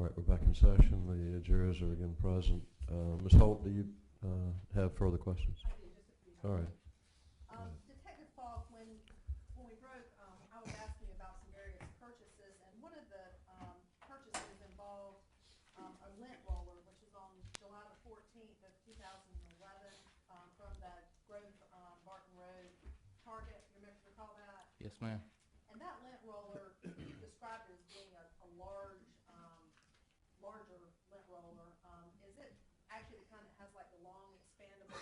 All right, we're back in session. The jurors are again present. Ms. Holt, do you have further questions? I do, just a few. All right. Detective Falk, when we broke, I was asking about some various purchases, and one of the purchases involved a lint roller, which is on July the 14th of 2011 from the Grove Barton Road Target. You remember, recall that? Yes, ma'am. And that lint roller, you described it as being a large, larger lint roller. Is it actually the kind that has like the long expandable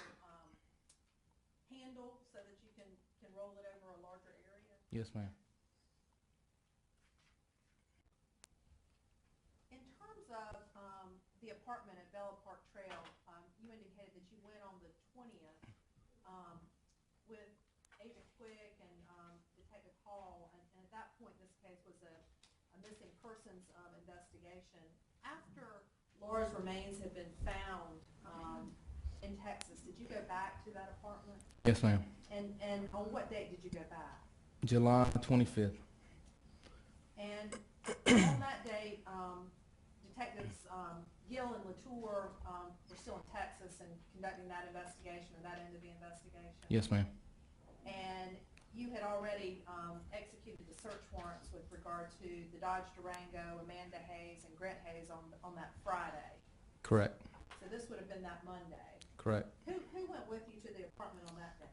handle so that you can roll it over a larger area? Yes, ma'am. In terms of the apartment at Bella Park Trail, you indicated that you went on the 20th with Agent Quick and Detective Hall, and at that point this case was a missing persons investigation. After Laura's remains had been found in Texas, did you go back to that apartment? Yes, ma'am. And on what date did you go back? July 25th. And on that date, Detectives Gill and Latour were still in Texas and conducting that investigation, or that end of the investigation. Yes, ma'am. And you had already executed the search warrants with regard to the Dodge Durango, Amanda Hayes, and Grant Hayes on that Friday. Correct. So this would have been that Monday. Correct. Who went with you to the apartment on that day?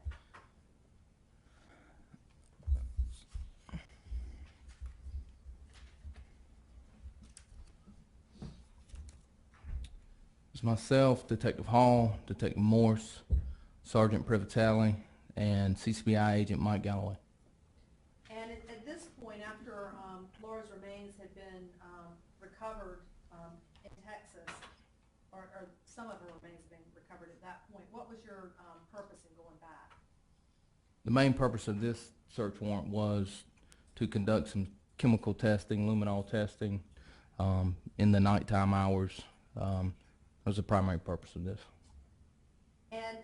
It's myself, Detective Hall, Detective Morse, Sergeant Privatelli, and CCBI Agent Mike Galloway. And at this point, after Laura's remains had been recovered in Texas, or some of her remains had been recovered at that point, what was your purpose in going back? The main purpose of this search warrant was to conduct some chemical testing, luminol testing, in the nighttime hours. That was the primary purpose of this. And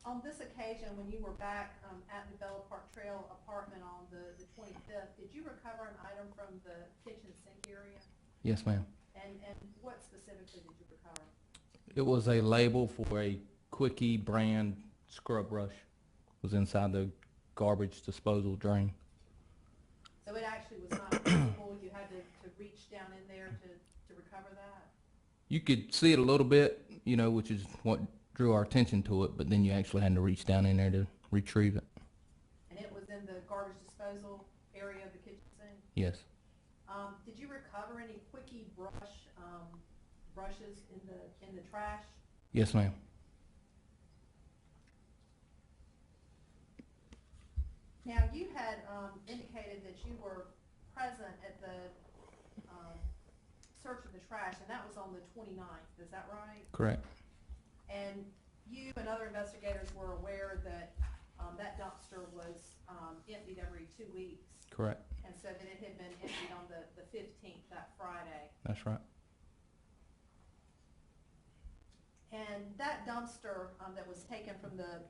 on this occasion, when you were back at the Bella Park Trail apartment on the 25th, did you recover an item from the kitchen sink area? Yes, ma'am. And what specifically did you recover? It was a label for a Quickie brand scrub brush. It was inside the garbage disposal drain. So it actually was not visible? You had to reach down in there to recover that? You could see it a little bit, you know, which is what drew our attention to it, but then you actually had to reach down in there to retrieve it. And it was in the garbage disposal area of the kitchen sink? Yes. Did you recover any Quickie brushes in the trash? Yes, ma'am. Now, you had indicated that you were present at the search of the trash, and that was on the 29th, is that right? Correct. And you and other investigators were aware that that dumpster was emptied every 2 weeks? Correct. And so that it had been emptied on the 15th, that Friday. That's right. And that dumpster that was taken from the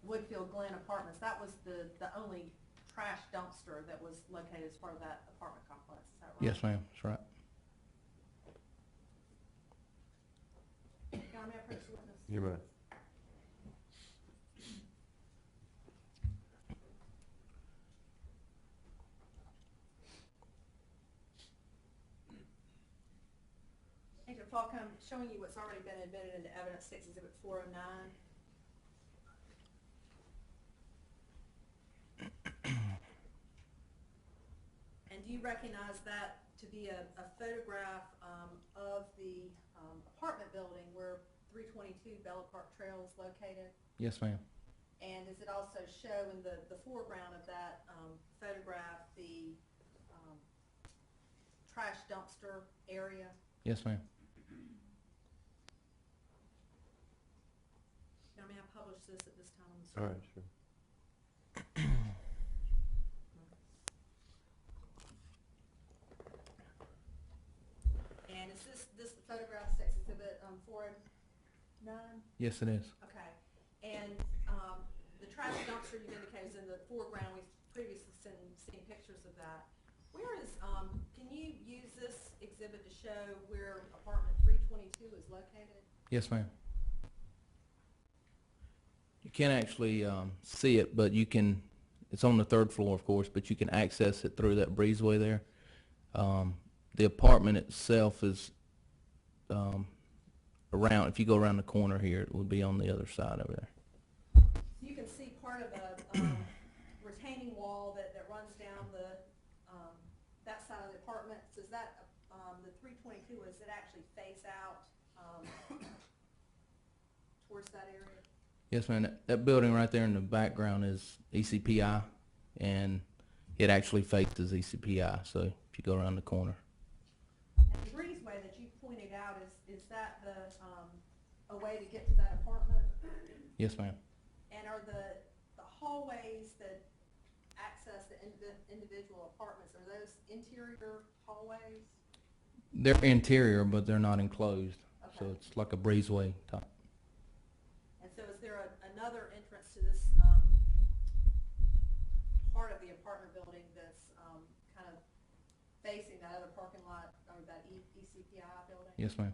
Woodfield Glen Apartments, that was the only trash dumpster that was located as part of that apartment complex, is that right? Yes, ma'am. That's right. Can I approach the witness? You may. Agent Falk, I'm showing you what's already been admitted into evidence, 6 Exhibit 409. And do you recognize that to be a photograph of the apartment building where 322 Bella Park Trail is located? Yes, ma'am. And does it also show in the foreground of that photograph the trash dumpster area? Yes, ma'am. Now, may I publish this at this time on the All screen? right, sure. And is this the photograph, 6 Exhibit 409? Yes, it is. Okay. And the trash dumpster you indicated is in the foreground. We've previously seen pictures of that. Where is, can you use this exhibit to show where apartment 322 is located? Yes, ma'am. You can't actually see it, but you can, it's on the third floor, of course, but you can access it through that breezeway there. The apartment itself is around, if you go around the corner here, it will be on the other side over there. You can see part of a retaining wall that runs down that side of the apartment. Does that, the 322, does it actually face out towards that area? Yes, ma'am. That building right there in the background is ECPI, and it actually faces ECPI, so if you go around the corner. And the breezeway that you pointed out, is that a way to get to that apartment? Yes, ma'am. And are the hallways that access the individual apartments, are those interior hallways? They're interior, but they're not enclosed, so Okay. it's like a breezeway type. And so is there another entrance to this part of the apartment building that's kind of facing that other parking lot, or that ECPI building? Yes, ma'am.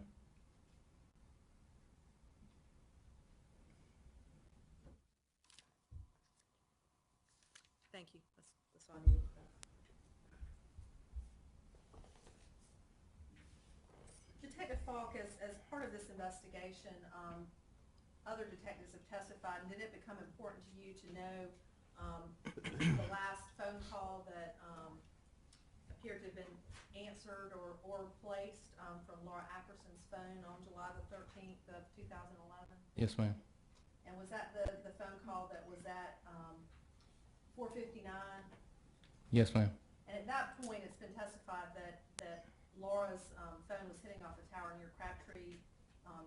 Thank you. That's all I needed. Detective Falk, as part of this investigation, other detectives have testified, and did it become important to you to know the last phone call that appeared to have been answered or placed from Laura Ackerson's phone on July the 13th of 2011? Yes, ma'am. And was that the phone call that was at 4:59? Yes, ma'am. And at that point, it's been testified that Laura's phone was hitting off the tower near Crabtree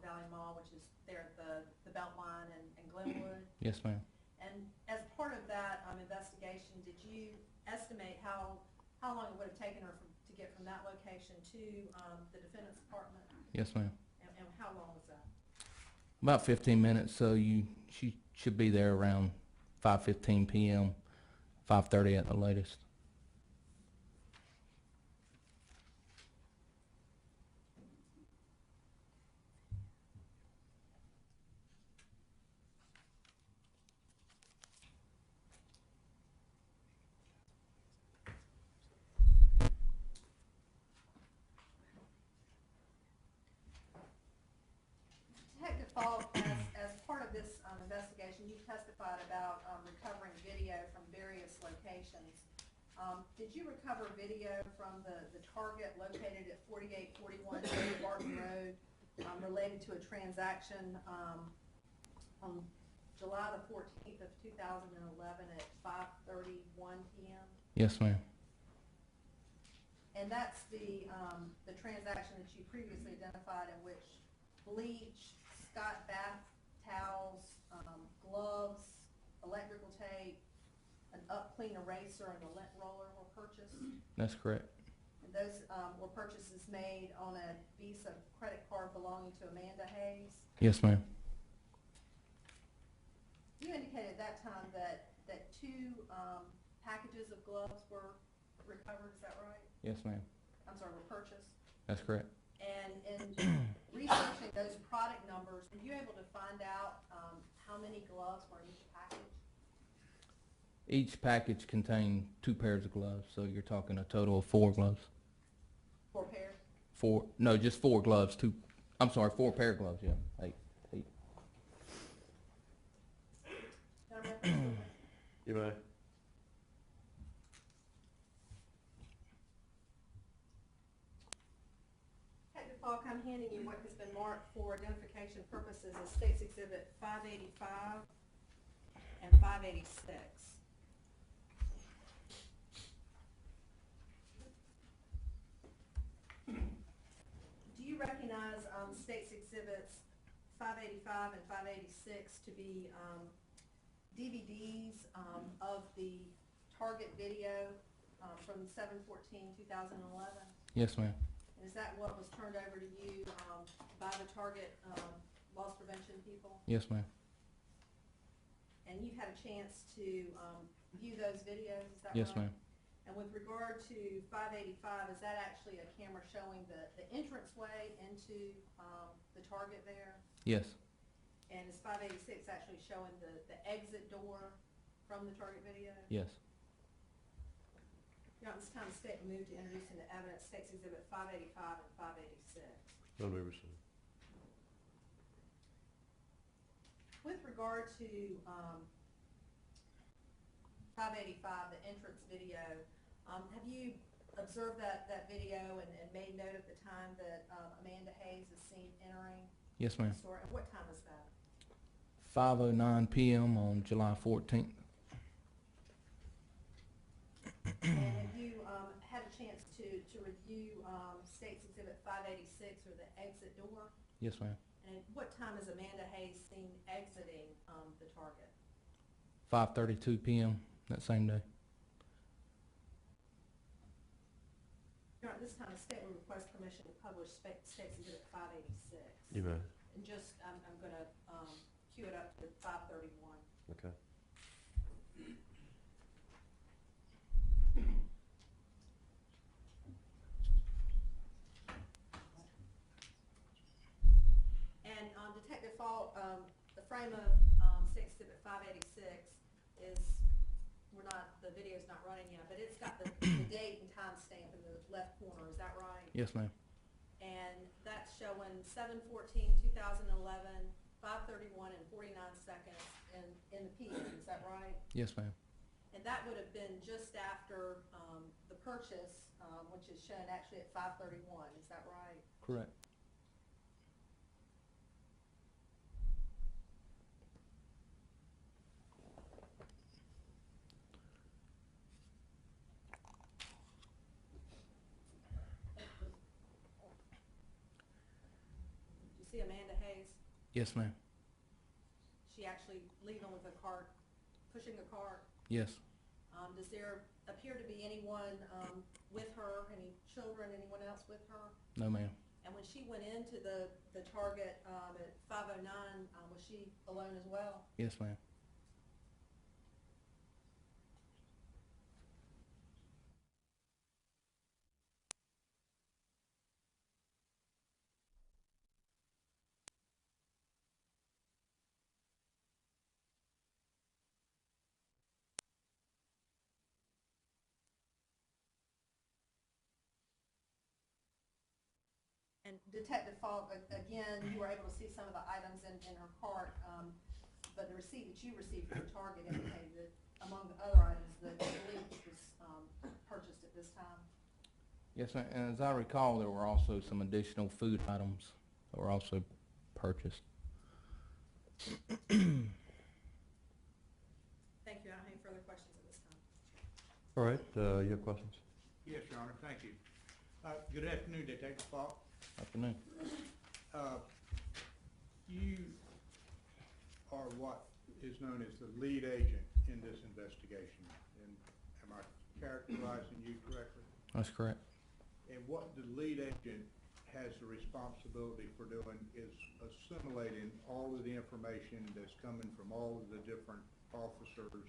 Valley Mall, which is there at the Beltline and Glenwood. Yes, ma'am. And as part of that investigation, did you estimate how long it would have taken her to get from that location to the defendant's apartment? Yes, ma'am. And how long was that? About 15 minutes, so she should be there around 5:15 p.m., 5:30 at the latest. Detective Falk, as part of this investigation, you testified about recovering video from various locations. Did you recover video from the target located at 4841 Barton Road related to a transaction on July the 14th of 2011 at 5:31 p.m.? Yes, ma'am. And that's the transaction that you previously identified, in which bleach, Scott bath towels, gloves, electrical tape, an up clean eraser, and a lint roller were purchased. That's correct. And those were purchases made on a Visa credit card belonging to Amanda Hayes. Yes, ma'am. You indicated at that time that two packages of gloves were recovered, is that right? Yes, ma'am. I'm sorry, were purchased? That's correct. And in researching those product numbers, were you able to find out how many gloves were in each package? Each package contained 2 pairs of gloves, so you're talking a total of 4 gloves. 4 pairs? 4, no, just 4 gloves. 4 pair of gloves, yeah. 8. Can I reference it? You may. Detective Falk, I'm handing you what has been marked for identification purposes as State's Exhibit 585 and 586. Do you recognize State's Exhibits 585 and 586 to be DVDs of the target video from 7/14/2011? Yes, ma'am. And is that what was turned over to you by the target loss prevention people? Yes, ma'am. And you've had a chance to view those videos, is that right? Yes, ma'am. And with regard to 585, is that actually a camera showing the entranceway into the target there? Yes. And is 586 actually showing the exit door from the target video? Yes. Your Honor, this time the state will move to introduce into evidence State's Exhibit 585 and 586. So be received. With regard to 585, the entrance video, have you observed that video and made note of the time that Amanda Hayes is seen entering Yes, the ma'am. store? And what time is that? 5:09 p.m. on July 14th. And have you had a chance to review State's Exhibit 586, or the exit door? Yes, ma'am. And at what time is Amanda Hayes seen exiting the target? 5:32 p.m. that same day. Your Honor, this time the state will request permission to publish State's Exhibit 586. You may. And just, I'm going to cue it up to 531. Okay. And Detective Fault, the frame of State's Exhibit 586 is, the video's not running yet, but it's got the date and time stamp in the left corner, is that right? Yes, ma'am. And that's showing 7/14/2011, 5:31 and 49 seconds in the PM, is that right? Yes, ma'am. And that would have been just after the purchase, which is shown actually at 5:31, is that right? Correct. Did you see Amanda Hayes? Yes, ma'am. She actually leaving with a cart, pushing a cart? Yes. Does there appear to be anyone with her, any children, anyone else with her? No, ma'am. And when she went into the Target at 5:09, was she alone as well? Yes, ma'am. And Detective Falk, again, you were able to see some of the items in her cart, but the receipt that you received from Target indicated that among the other items, the bleach was purchased at this time. Yes, ma'am. And as I recall, there were also some additional food items that were also purchased. Thank you. I don't have any further questions at this time. All right, you have questions? Yes, Your Honor, thank you. Good afternoon, Detective Falk. Afternoon. You are what is known as the lead agent in this investigation, and am I characterizing you correctly? That's correct. And what the lead agent has the responsibility for doing is assimilating all of the information that's coming from all of the different officers,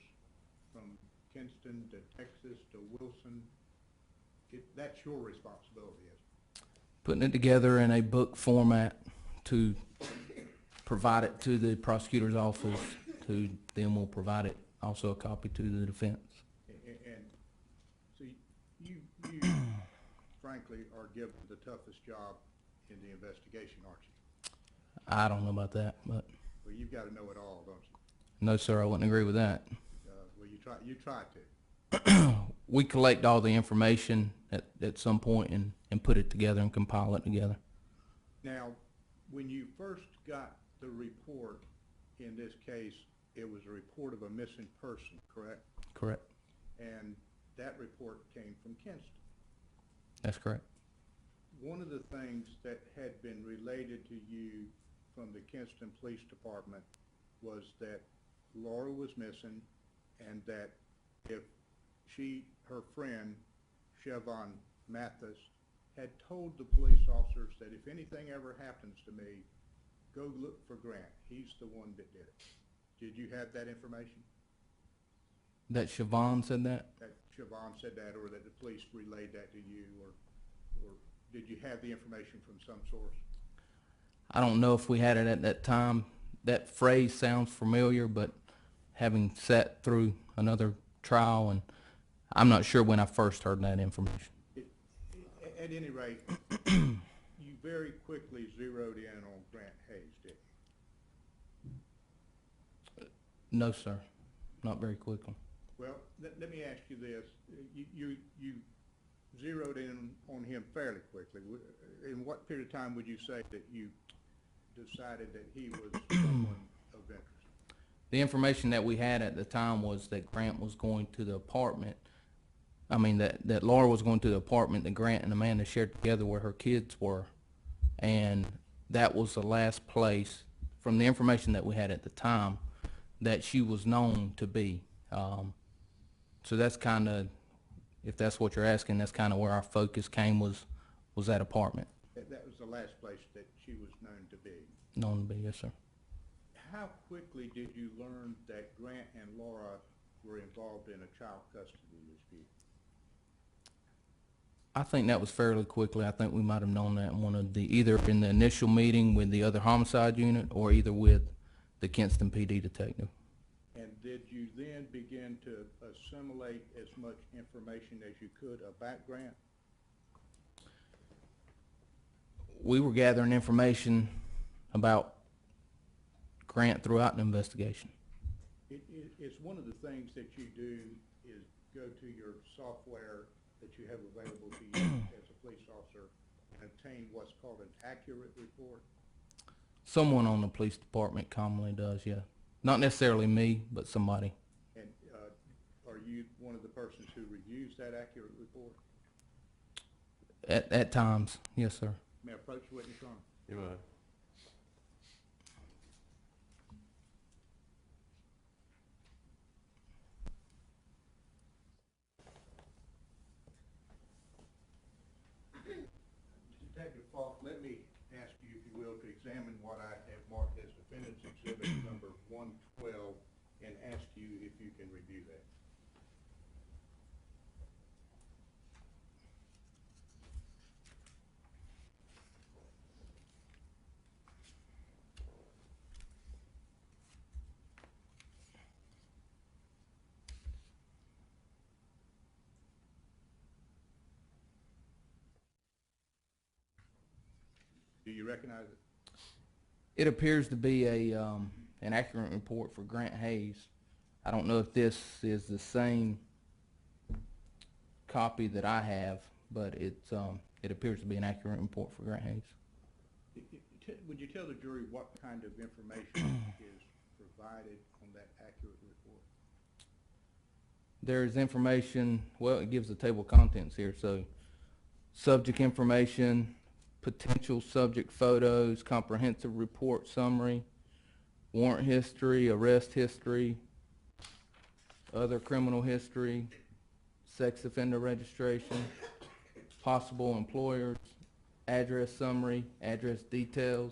from Kinston to Texas to Wilson. That's your responsibility, isn't it? Putting it together in a book format to provide it to the prosecutor's office, to then we'll provide it, also a copy to the defense. And so you frankly are given the toughest job in the investigation, aren't you? I don't know about that, but Well, you've got to know it all, don't you? no, sir, I wouldn't agree with that. Well, you try to. We collect all the information at some point and put it together and compile it together. Now, when you first got the report, in this case, it was a report of a missing person, correct? Correct. And that report came from Kinston. That's correct. One of the things that had been related to you from the Kinston Police Department was that Laura was missing, and that if her friend, Chevon Mathis, had told the police officers that if anything ever happens to me, go look for Grant. He's the one that did it. Did you have that information? That Siobhan said that? That Siobhan said that, or that the police relayed that to you, or did you have the information from some source? I don't know if we had it at that time. That phrase sounds familiar, but having sat through another trial, and I'm not sure when I first heard that information. At any rate, you very quickly zeroed in on Grant Hayes, did you? No, sir, not very quickly. Well, let me ask you this. You zeroed in on him fairly quickly. In what period of time would you say that you decided that he was someone of interest? The information that we had at the time was that Grant was going to the apartment. I mean, that Laura was going to the apartment that Grant and Amanda shared together where her kids were. And that was the last place, from the information that we had at the time, that she was known to be. So that's kind of, if that's what you're asking, that's kind of where our focus came, was that apartment. That was the last place that she was known to be. Known to be, yes, sir. How quickly did you learn that Grant and Laura were involved in a child custody dispute? I think that was fairly quickly. I think we might have known that in one of the, either in the initial meeting with the other homicide unit or either with the Kinston PD detective. And did you then begin to assimilate as much information as you could about Grant? We were gathering information about Grant throughout the investigation. It's one of the things that you do is go to your software that you have available to you as a police officer and obtain what's called an accurate report. Someone on the police department commonly does, yeah. Not necessarily me, but somebody. And are you one of the persons who reviews that accurate report? At times, yes, sir. May I approach the witness, Your Honor? You might. Detective Falk, let me ask you, if you will, to examine what I have marked as Defendant's Exhibit number 112 and ask you if you can review that. Do you recognize it? It appears to be an accurate report for Grant Hayes. I don't know if this is the same copy that I have, but it appears to be an accurate report for Grant Hayes. Would you tell the jury what kind of information is provided on that accurate report? There's information, well, it gives the table of contents here, so subject information, potential subject photos, comprehensive report summary, warrant history, arrest history, other criminal history, sex offender registration, possible employers, address summary, address details.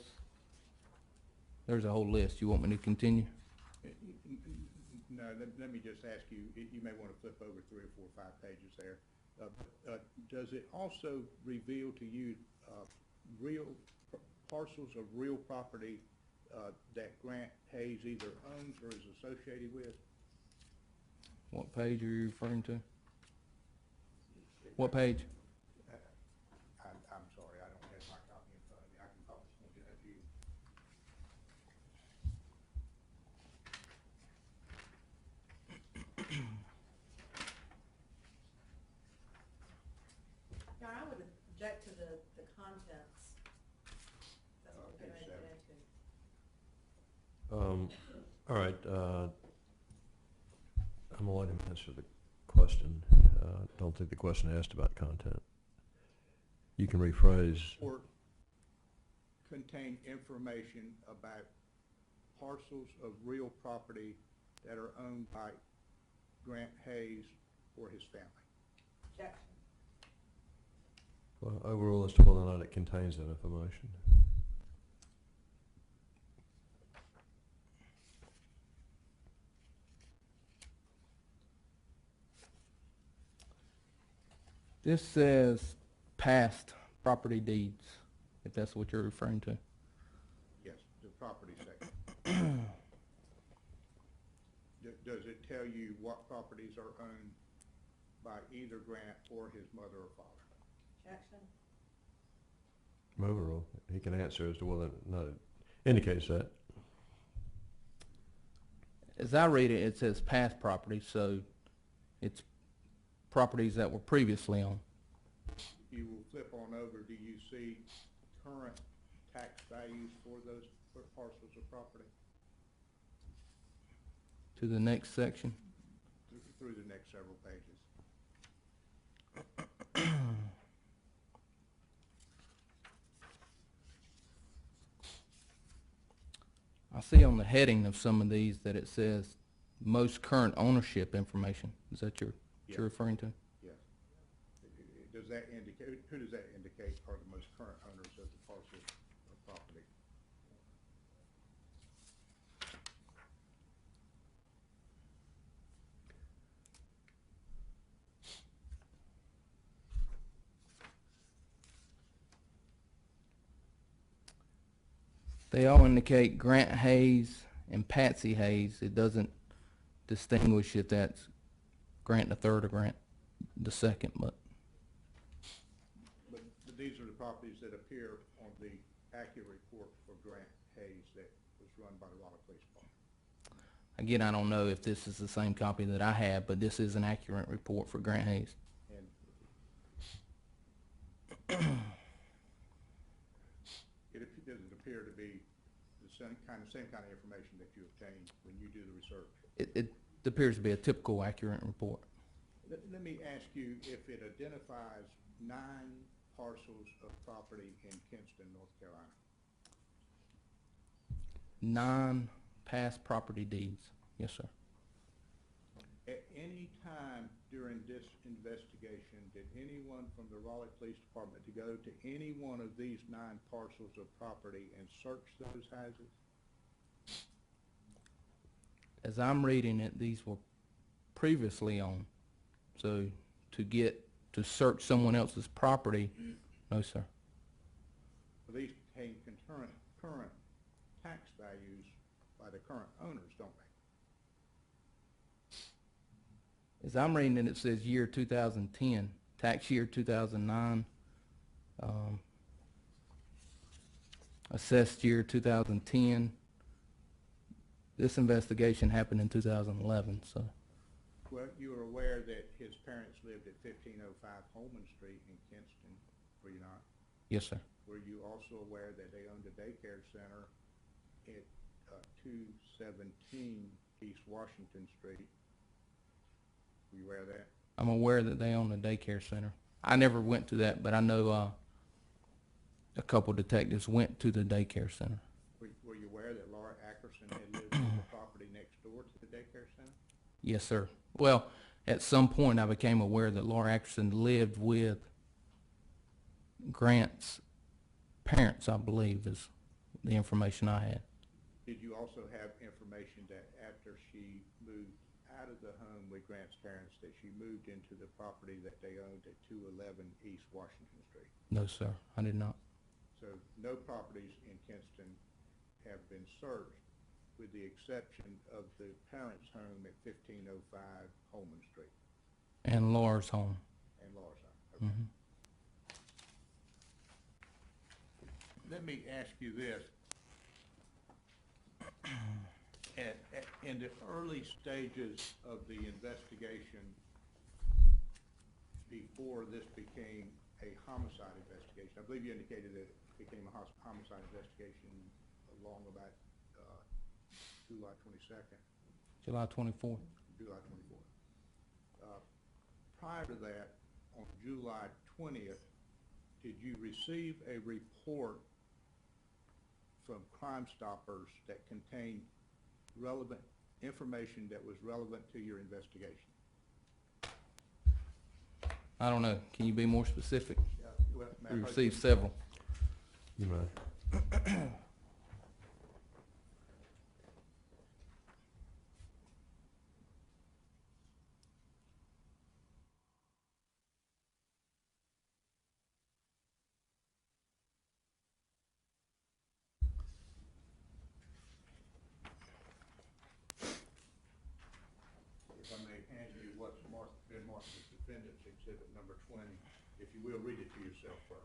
There's a whole list. You want me to continue? No, let me just ask you, you may want to flip over 3 or 4 or 5 pages there. Does it also reveal to you real parcels of real property that Grant Hayes either owns or is associated with? What page are you referring to? What page? I'm sorry, I don't have my copy in front of me. I can probably point it at you. Your Honor, I would object to the contents. That's what we're Page going to get 7. into. All right, I'm gonna let him answer the question. Don't think the question asked about content. You can rephrase. Or contain information about parcels of real property that are owned by Grant Hayes or his family. Objection. Well, overrule as to whether or not it contains that information. This says past property deeds, if that's what you're referring to. Yes, the property section. Does it tell you what properties are owned by either Grant or his mother or father? Jackson? Overall, he can answer as to whether or not it indicates that. As I read it, it says past property, so it's properties that were previously owned. You will flip on over, do you see current tax values for those parcels of property To the next section. through the next several pages? I see on the heading of some of these that it says most current ownership information. Is that what Yeah. you're referring to? Yes. Does that indicate, who does that indicate are the most current owners of the parcels of property? They all indicate Grant Hayes and Patsy Hayes. It doesn't distinguish if that's Grant the third or Grant the second, but But these are the properties that appear on the accurate report for Grant Hayes that was run by the Raleigh Police Department. again, I don't know if this is the same copy that I have, but this is an accurate report for Grant Hayes. And does it appear to be the same kind of information that you obtained when you do the research? It appears to be a typical accurate report. Let me ask you if it identifies 9 parcels of property in Kinston, North Carolina. 9 past property deeds. Yes, sir. At any time during this investigation, did anyone from the Raleigh Police Department to go to any one of these 9 parcels of property and search those houses? As I'm reading it, these were previously owned. So to search someone else's property, no, sir. Well, these contain current tax values by the current owners, don't they? As I'm reading it, it says year 2010, tax year 2009, assessed year 2010. This investigation happened in 2011, so. Well, you are aware that his parents lived at 1505 Holman Street in Kinston, were you not? Yes, sir. Were you also aware that they owned a daycare center at 217 East Washington Street? Were you aware of that? I'm aware that they own a daycare center. I never went to that, but I know a couple detectives went to the daycare center. Were you aware that Laura Ackerson had lived on the property next door to the daycare center? Yes, sir. Well, at some point I became aware that Laura Atkinson lived with Grant's parents, I believe, is the information I had. Did you also have information that after she moved out of the home with Grant's parents, that she moved into the property that they owned at 211 East Washington Street? No, sir, I did not. So no properties in Kinston have been searched with the exception of the parents' home at 1505 Holman Street And Laura's home. and Laura's home. Okay. Mhm. Let me ask you this. In the early stages of the investigation, before this became a homicide investigation, I believe you indicated that it became a homicide investigation along about July 22nd. July 24th. July 24th. Prior to that, on July 20th, did you receive a report from Crime Stoppers that contained relevant information that was relevant to your investigation? I don't know. Can you be more specific? Well, We received several. You mind? 20. If you will, read it to yourself first.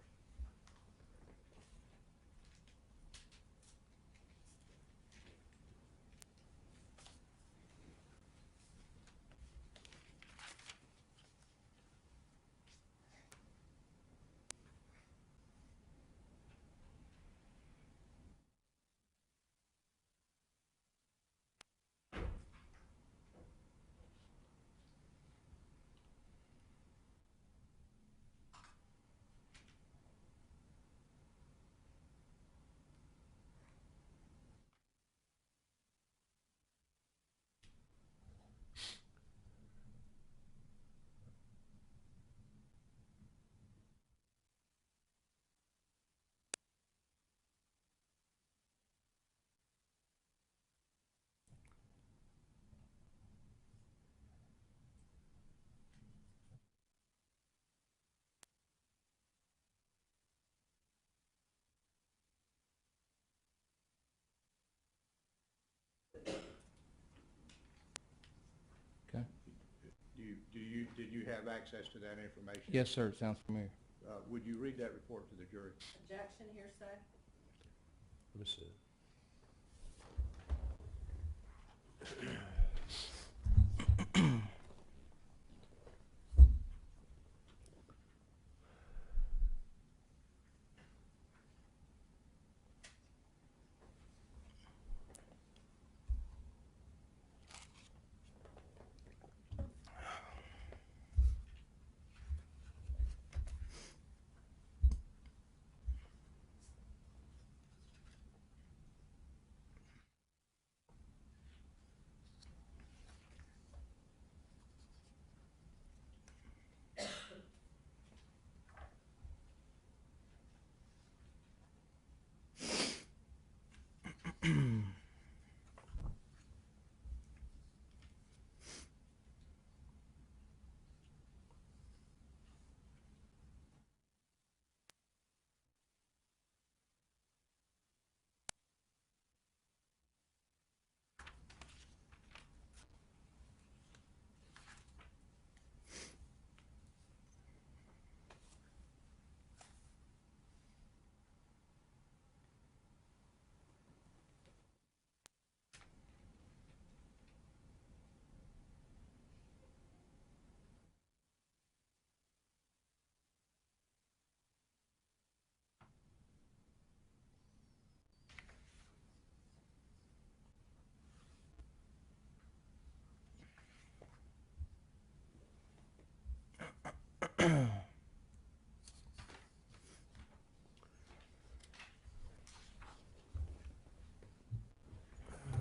Okay. Did you have access to that information? Yes, sir, it sounds familiar. Would you read that report to the jury? Objection, hearsay? Let me see it.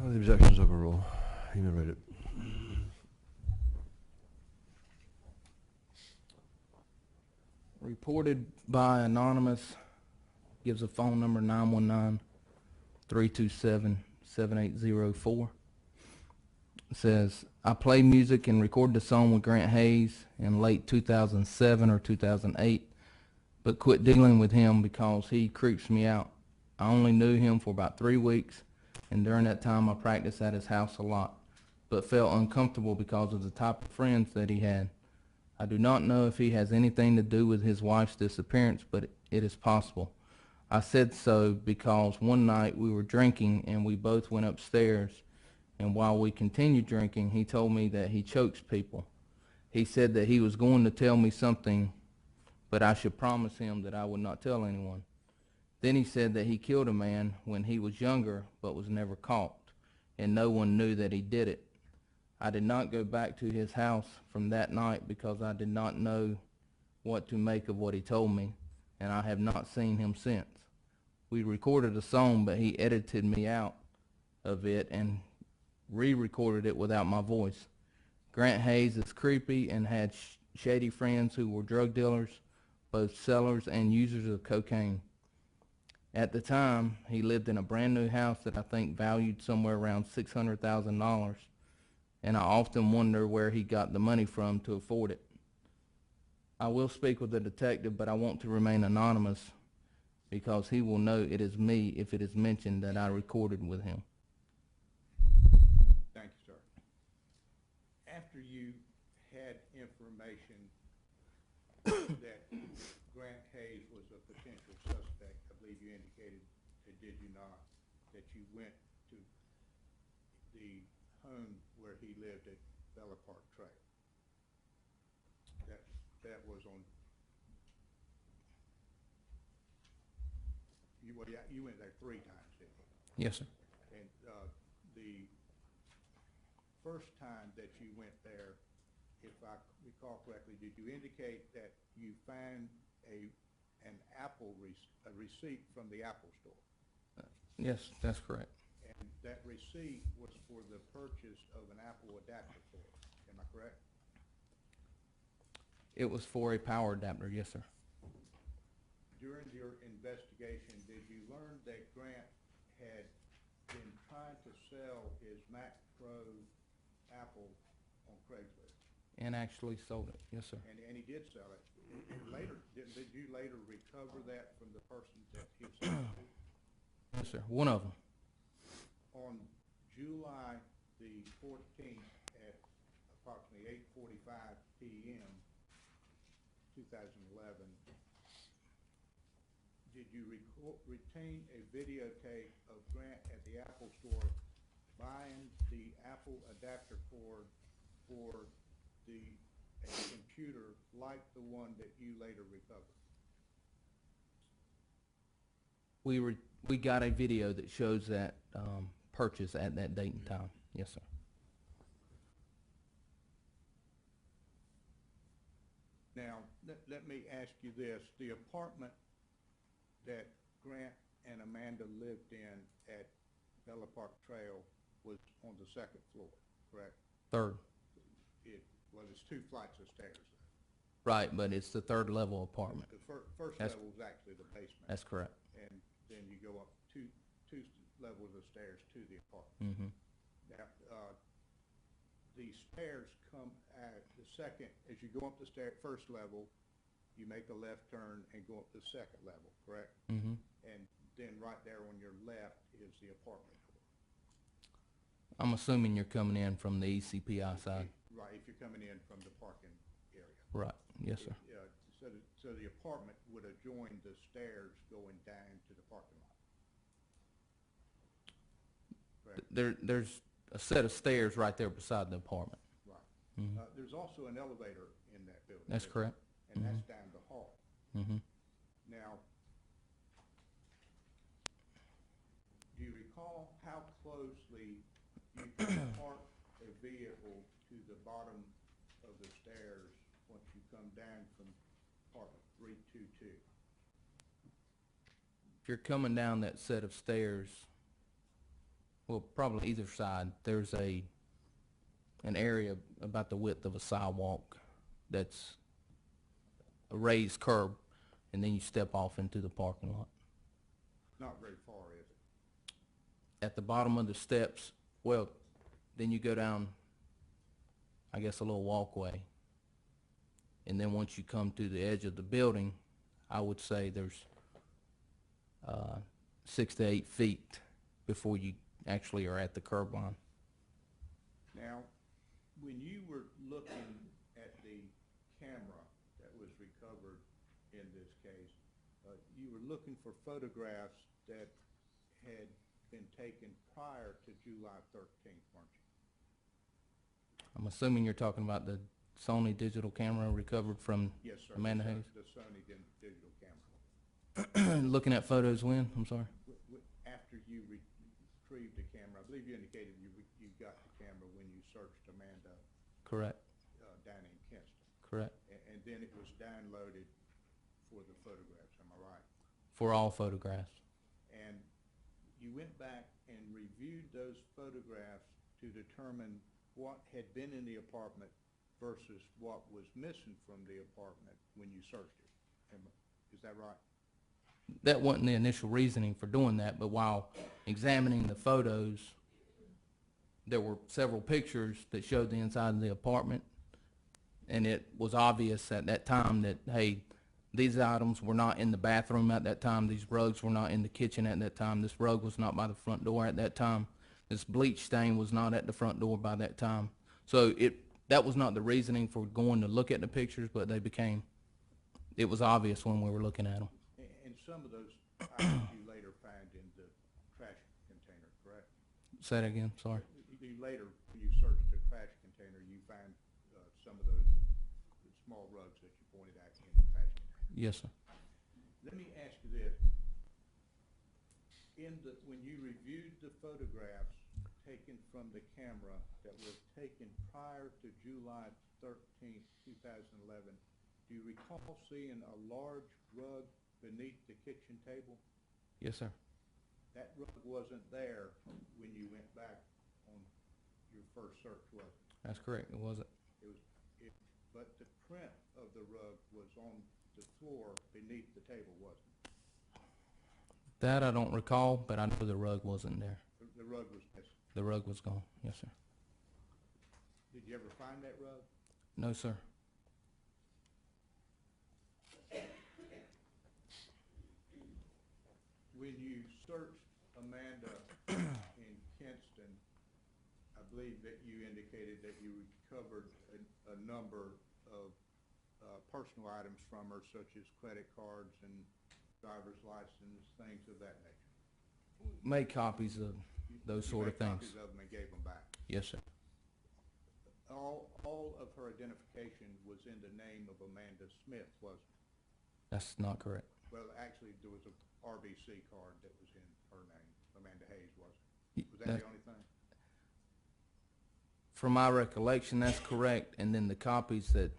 The objection's overruled. You may read it. Reported by anonymous, gives a phone number 919-327-7804. Says, I play music and recorded a song with Grant Hayes in late 2007 or 2008, but quit dealing with him because he creeps me out. I only knew him for about 3 weeks, and during that time I practiced at his house a lot, but felt uncomfortable because of the type of friends that he had. I do not know if he has anything to do with his wife's disappearance, but it is possible. I said so because one night we were drinking and we both went upstairs, and while we continued drinking, he told me that he chokes people. He said that he was going to tell me something, but I should promise him that I would not tell anyone. Then he said that he killed a man when he was younger but was never caught, and no one knew that he did it. I did not go back to his house from that night because I did not know what to make of what he told me, and I have not seen him since. We recorded a song, but he edited me out of it and re-recorded it without my voice. Grant Hayes is creepy and had shady friends who were drug dealers, both sellers and users of cocaine. At the time, he lived in a brand new house that I think valued somewhere around $600,000, and I often wonder where he got the money from to afford it. I will speak with the detective, but I want to remain anonymous because he will know it is me if it is mentioned that I recorded with him. Thank you, sir. After you had information that Grant Hayes was a potential suspect. I believe you indicated, did you not, that you went to the home where he lived at Bella Park Trail? That was on, you went there 3 times, didn't you? Yes, sir. And the first time that you went there, if I recall correctly, did you indicate that you found an a receipt from the Apple store? Yes, that's correct. And that receipt was for the purchase of an Apple adapter cord, am I correct? It was for a power adapter, yes, sir. During your investigation, did you learn that Grant had been trying to sell his Mac Pro Apple on Craigslist? And actually sold it, yes, sir. And he did sell it. And later, did you later recover that from the person that he sold it to? Yes, sir. One of them. On July the 14th at approximately 8:45 p.m., 2011, did you retain a videotape of Grant at the Apple store buying the Apple adapter cord for a computer like the one that you later recovered? We got a video that shows that purchase at that date and time. Yes, sir. Now, let me ask you this. The apartment that Grant and Amanda lived in at Bella Park Trail was on the 2nd floor, correct? Third. Well, it's 2 flights of stairs. Right, but it's the 3rd level apartment. The first That's- level is actually the basement. That's correct. And then you go up two levels of stairs to the apartment. Mm-hmm. Now, the stairs come at the second, as you go up the first level, you make a left turn and go up the 2nd level, correct? Mm-hmm. And then right there on your left is the apartment door. I'm assuming you're coming in from the ECPI side. Right, if you're coming in from the parking area. Right. Yes, sir. So the apartment would adjoin the stairs going down to the parking lot. Correct? There's a set of stairs right there beside the apartment. Right. Mhm. There's also an elevator in that building. That's correct. And that's down the hall. Mm-hmm. Now, do you recall how closely you can park a vehicle to the bottom of the stairs once you come down from apartment 322? If you're coming down that set of stairs, well, probably either side, there's an area about the width of a sidewalk that's a raised curb, and then you step off into the parking lot. Not very far, is it? At the bottom of the steps, well, then you go down, I guess, a little walkway. And then once you come to the edge of the building, I would say there's 6 to 8 feet before you actually are at the curb line. Now, when you were looking at the camera that was recovered in this case, you were looking for photographs that had been taken prior to July 13th, weren't you? I'm assuming you're talking about the Sony digital camera recovered from Yes, sir. Amanda the, Hayes? The Sony digital camera. Looking at photos when? I'm sorry. After you retrieved the camera, I believe you indicated you got the camera when you searched Amanda Correct. down in Kinston. Correct. And then it was downloaded for the photographs, am I right? For all photographs. And you went back and reviewed those photographs to determine what had been in the apartment versus what was missing from the apartment when you searched it. Is that right? That wasn't the initial reasoning for doing that, but while examining the photos, there were several pictures that showed the inside of the apartment, and it was obvious at that time that, hey, these items were not in the bathroom at that time, these rugs were not in the kitchen at that time, this rug was not by the front door at that time, this bleach stain was not at the front door by that time. So that was not the reasoning for going to look at the pictures, but they became It was obvious when we were looking at them. And some of those items you later find in the trash container, correct? Say that again, sorry. You later, when you search the trash container, you find some of those small rugs that you pointed out in the trash container. Yes, sir. Let me ask you this. When you reviewed the photographs taken from the camera that were taken prior to July 13th, 2011, do you recall seeing a large rug beneath the kitchen table? Yes, sir. That rug wasn't there when you went back on your first search, was it? That's correct, it wasn't. But the print of the rug was on the floor beneath the table, wasn't it? That I don't recall, but I know the rug wasn't there. The rug was missing. The rug was gone, yes, sir. Did you ever find that rug? No, sir. When you searched Amanda in Kinston, I believe that you indicated that you recovered a number of personal items from her, such as credit cards and driver's license, things of that nature. Made copies of those You sort of made things. copies of them and gave them back. Yes, sir. All of her identification was in the name of Amanda Smith, wasn't it? That's not correct. Well, actually, there was a RBC card that was in her name, Amanda Hayes, wasn't it? Was that That- the only thing? From my recollection, that's correct, and then the copies that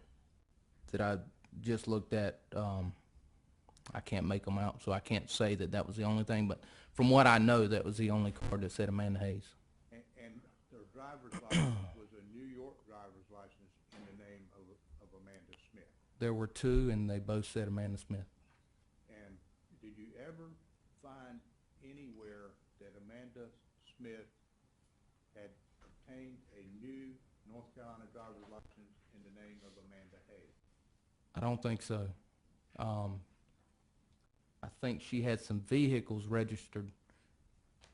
I just looked at, I can't make them out, so I can't say that that was the only thing, but from what I know, that was the only card that said Amanda Hayes. And her driver's license was a New York driver's license in the name of Amanda Smith. There were two, and they both said Amanda Smith. And did you ever find anywhere that Amanda Smith had obtained a new North Carolina driver's license in the name of Amanda Hayes? I don't think so. I think she had some vehicles registered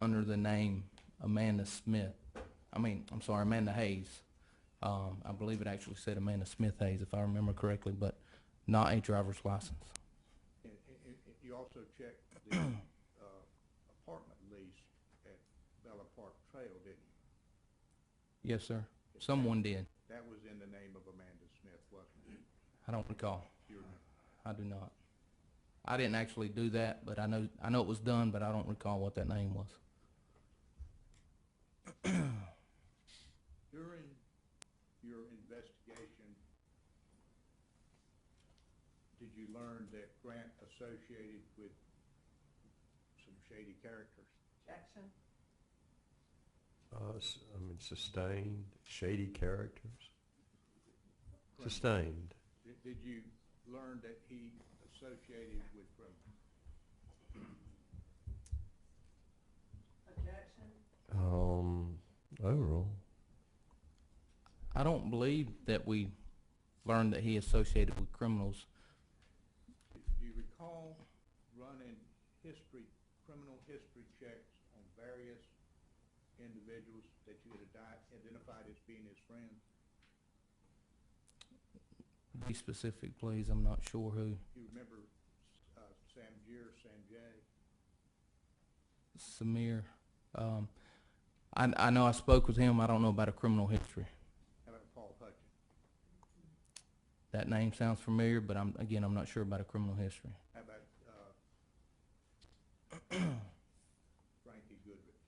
under the name Amanda Smith. Amanda Hayes. I believe it actually said Amanda Smith Hayes, if I remember correctly, but not a driver's license. And you also checked the apartment lease at Bella Park Trail, didn't you? Yes, sir. Someone did. That was in the name of Amanda Smith, wasn't it? I don't recall. Do you remember? I do not. I didn't actually do that, but I know it was done, but I don't recall what that name was. During your investigation, did you learn that Grant associated with some shady characters? Objection. Sustained, shady characters? Criminals. Sustained. Did you learn that he associated with criminals? Objection. Overall. I don't believe that we learned that he associated with criminals. Do you recall running criminal history checks on various individuals that you had identified as being his friends? Be specific, please. I'm not sure who. You remember Samjir, Sanjay? Samir. I know I spoke with him. I don't know about a criminal history. How about Paul Hutchins? That name sounds familiar, but I'm not sure about a criminal history. How about Frankie Goodrich?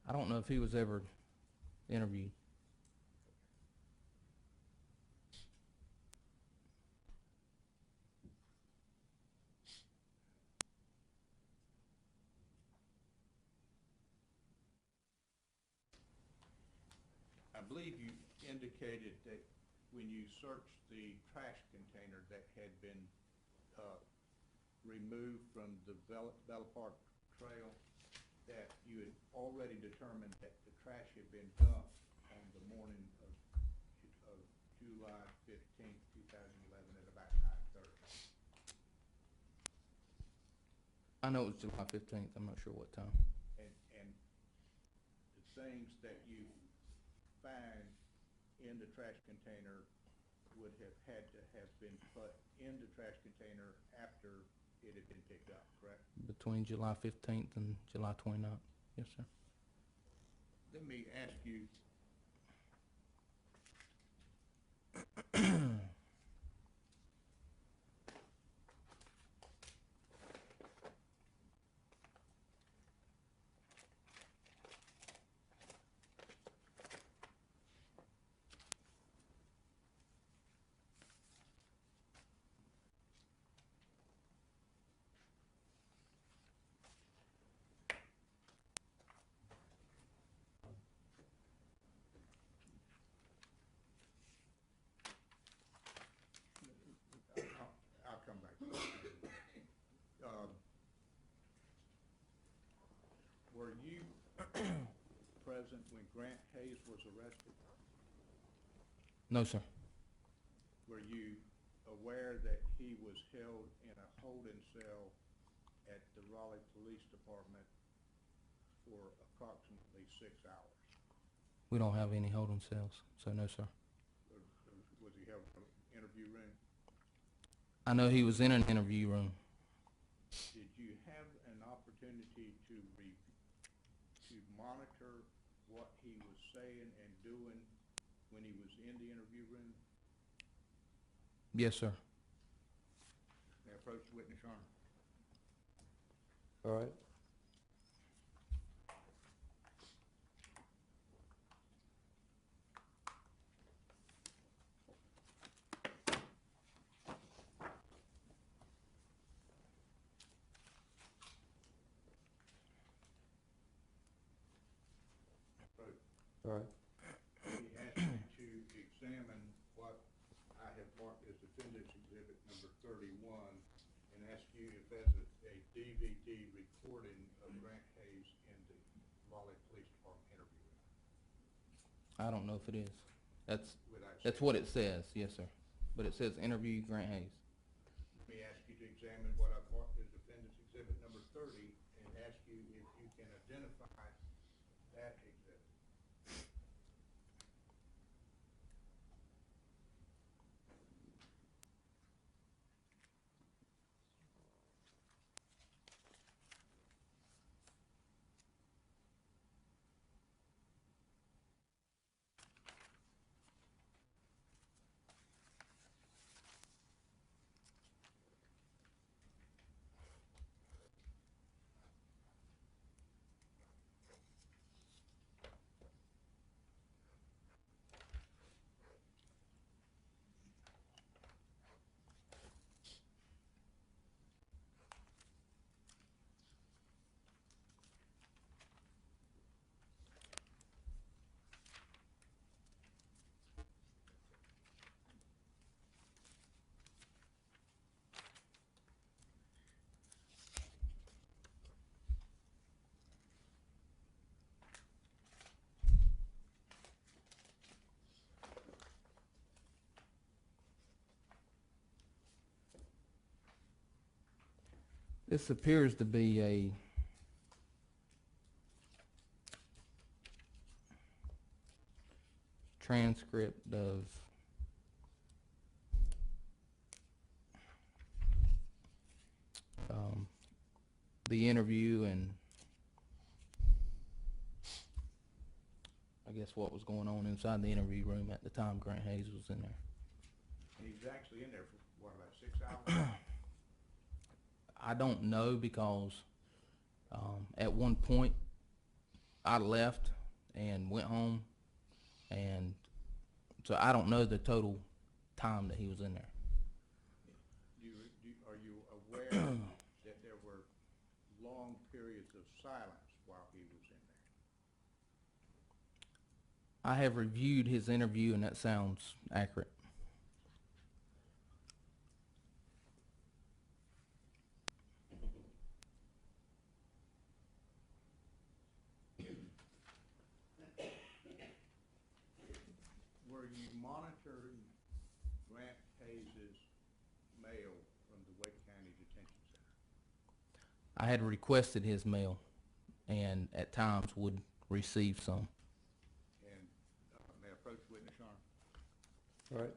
I don't know if he was ever interviewed. I believe you indicated that when you searched the trash container that had been removed from the Bella Park Trail, that you had already determined that the trash had been dumped on the morning of July 15th, 2011 at about 9:30. I know it was July 15th. I'm not sure what time. And the things that you find in the trash container would have had to have been put in the trash container after it had been picked up, correct? Between July 15th and July 29th. Yes, sir. Let me ask you, I'll come back to that. Were you present when Grant Hayes was arrested? No, sir. Were you aware that he was held in a holding cell at the Raleigh Police Department for approximately 6 hours? We don't have any holding cells, so no, sir. Or was he held in an interview room? I know he was in an interview room. Did you have an opportunity to monitor what he was saying and doing when he was in the interview room? Yes, sir. May I approach the witness, Your Honor? All right. Approach. All right. He asked me to examine what I have marked as Defendant's Exhibit number 31 and ask you if that's a DVD recording of Grant Hayes in the Raleigh Police Department interview room. I don't know if it is. That's Without that's saying- what it says. Yes, sir. But it says interview Grant Hayes. Let me ask you to examine what I've marked as Defendant's Exhibit number 30 and ask you if you can identify that exhibit. This appears to be a transcript of the interview and I guess what was going on inside the interview room at the time Grant Hayes was in there. And he was actually in there for, what, about 6 hours? I don't know because at one point I left and went home, and so I don't know the total time that he was in there. Are you aware that there were long periods of silence while he was in there? I have reviewed his interview, and that sounds accurate. Were you monitoring Grant Hayes's mail from the Wake County Detention Center? I had requested his mail, and at times would receive some. And may I approach the witness, Your Honor? All right.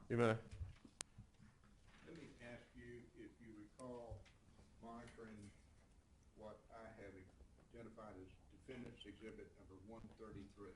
You may. Let me ask you if you recall monitoring what I have identified as Defendant's Exhibit number 133.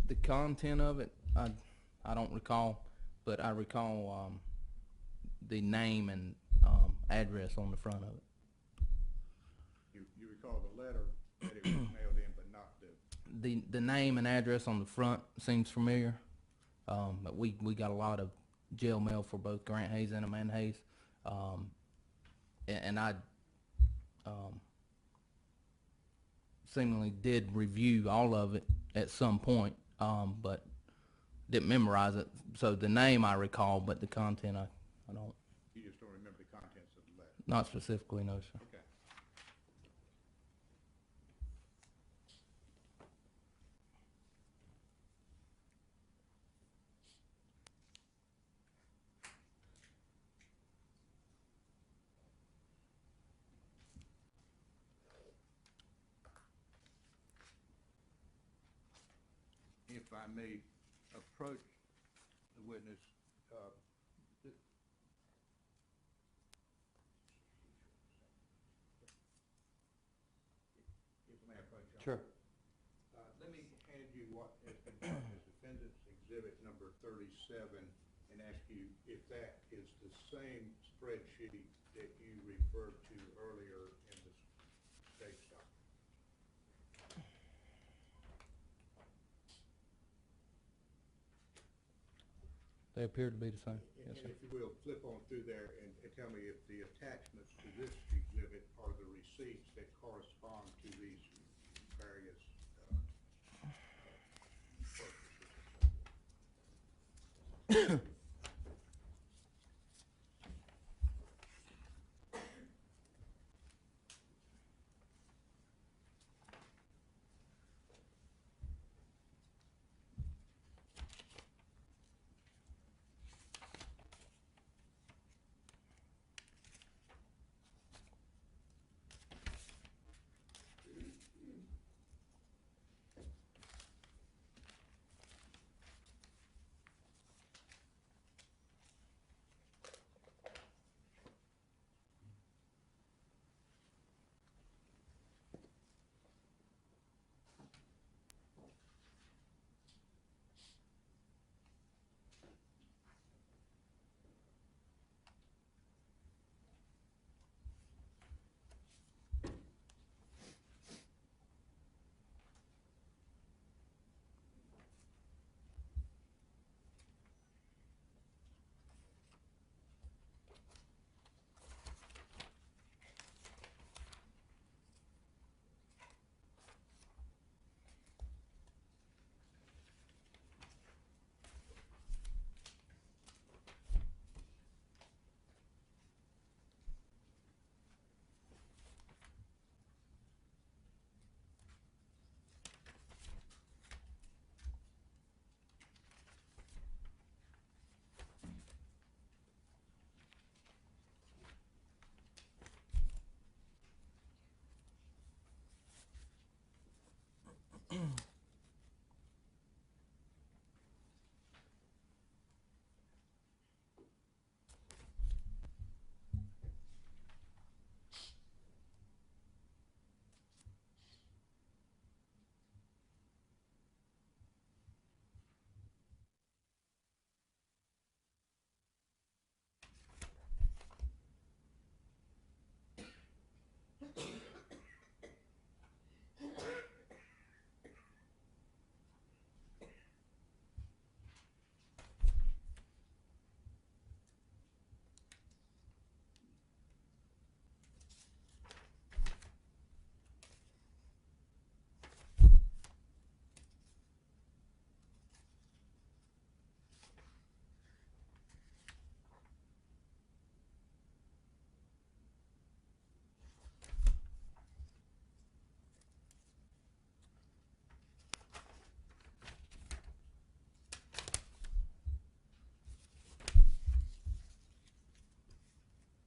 The content of it, I don't recall, but I recall the name and address on the front of it. You recall the letter that it was mailed in, but not the, The name and address on the front seems familiar. But we got a lot of jail mail for both Grant Hayes and Amanda Hayes. And I seemingly did review all of it at some point, but didn't memorize it. So the name I recall, but the content I don't, you just don't remember the contents of the letter. not specifically, no, sir. Okay. If I may approach the witness, th- if I may approach you. Sure. Let me hand you what has been marked as Defendant's Exhibit number 37 and ask you if that is the same spreadsheet that you referred to earlier in the state stop. They appear to be the same. And Yes, sir. if you will, flip on through there and tell me if the attachments to this exhibit are the receipts that correspond to these various purchases.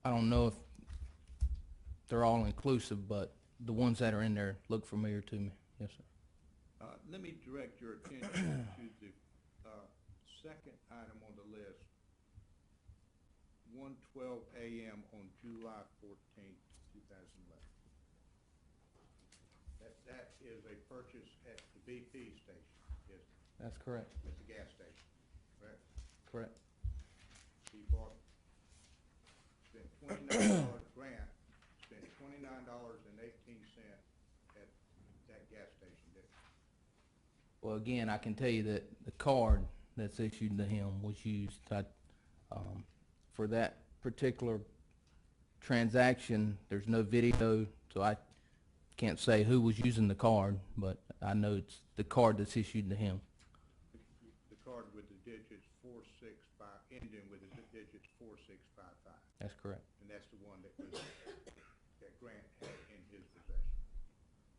I don't know if they're all inclusive, but the ones that are in there look familiar to me. Yes, sir. Let me direct your attention to the second item on the list, 1:12 a.m. on July 14th, 2011. That is a purchase at the BP station, yes, That's correct. at the gas station, correct? Correct. He bought, spent $29 grant, spent $29.18 at that gas station, didn't he? Well, again, I can tell you that the card that's issued to him was used for that particular transaction. There's no video, so I can't say who was using the card, but I know it's the card that's issued to him. The card with the digits 465, ending with the digits 4655. That's correct. And that's the one that Grant had in his possession.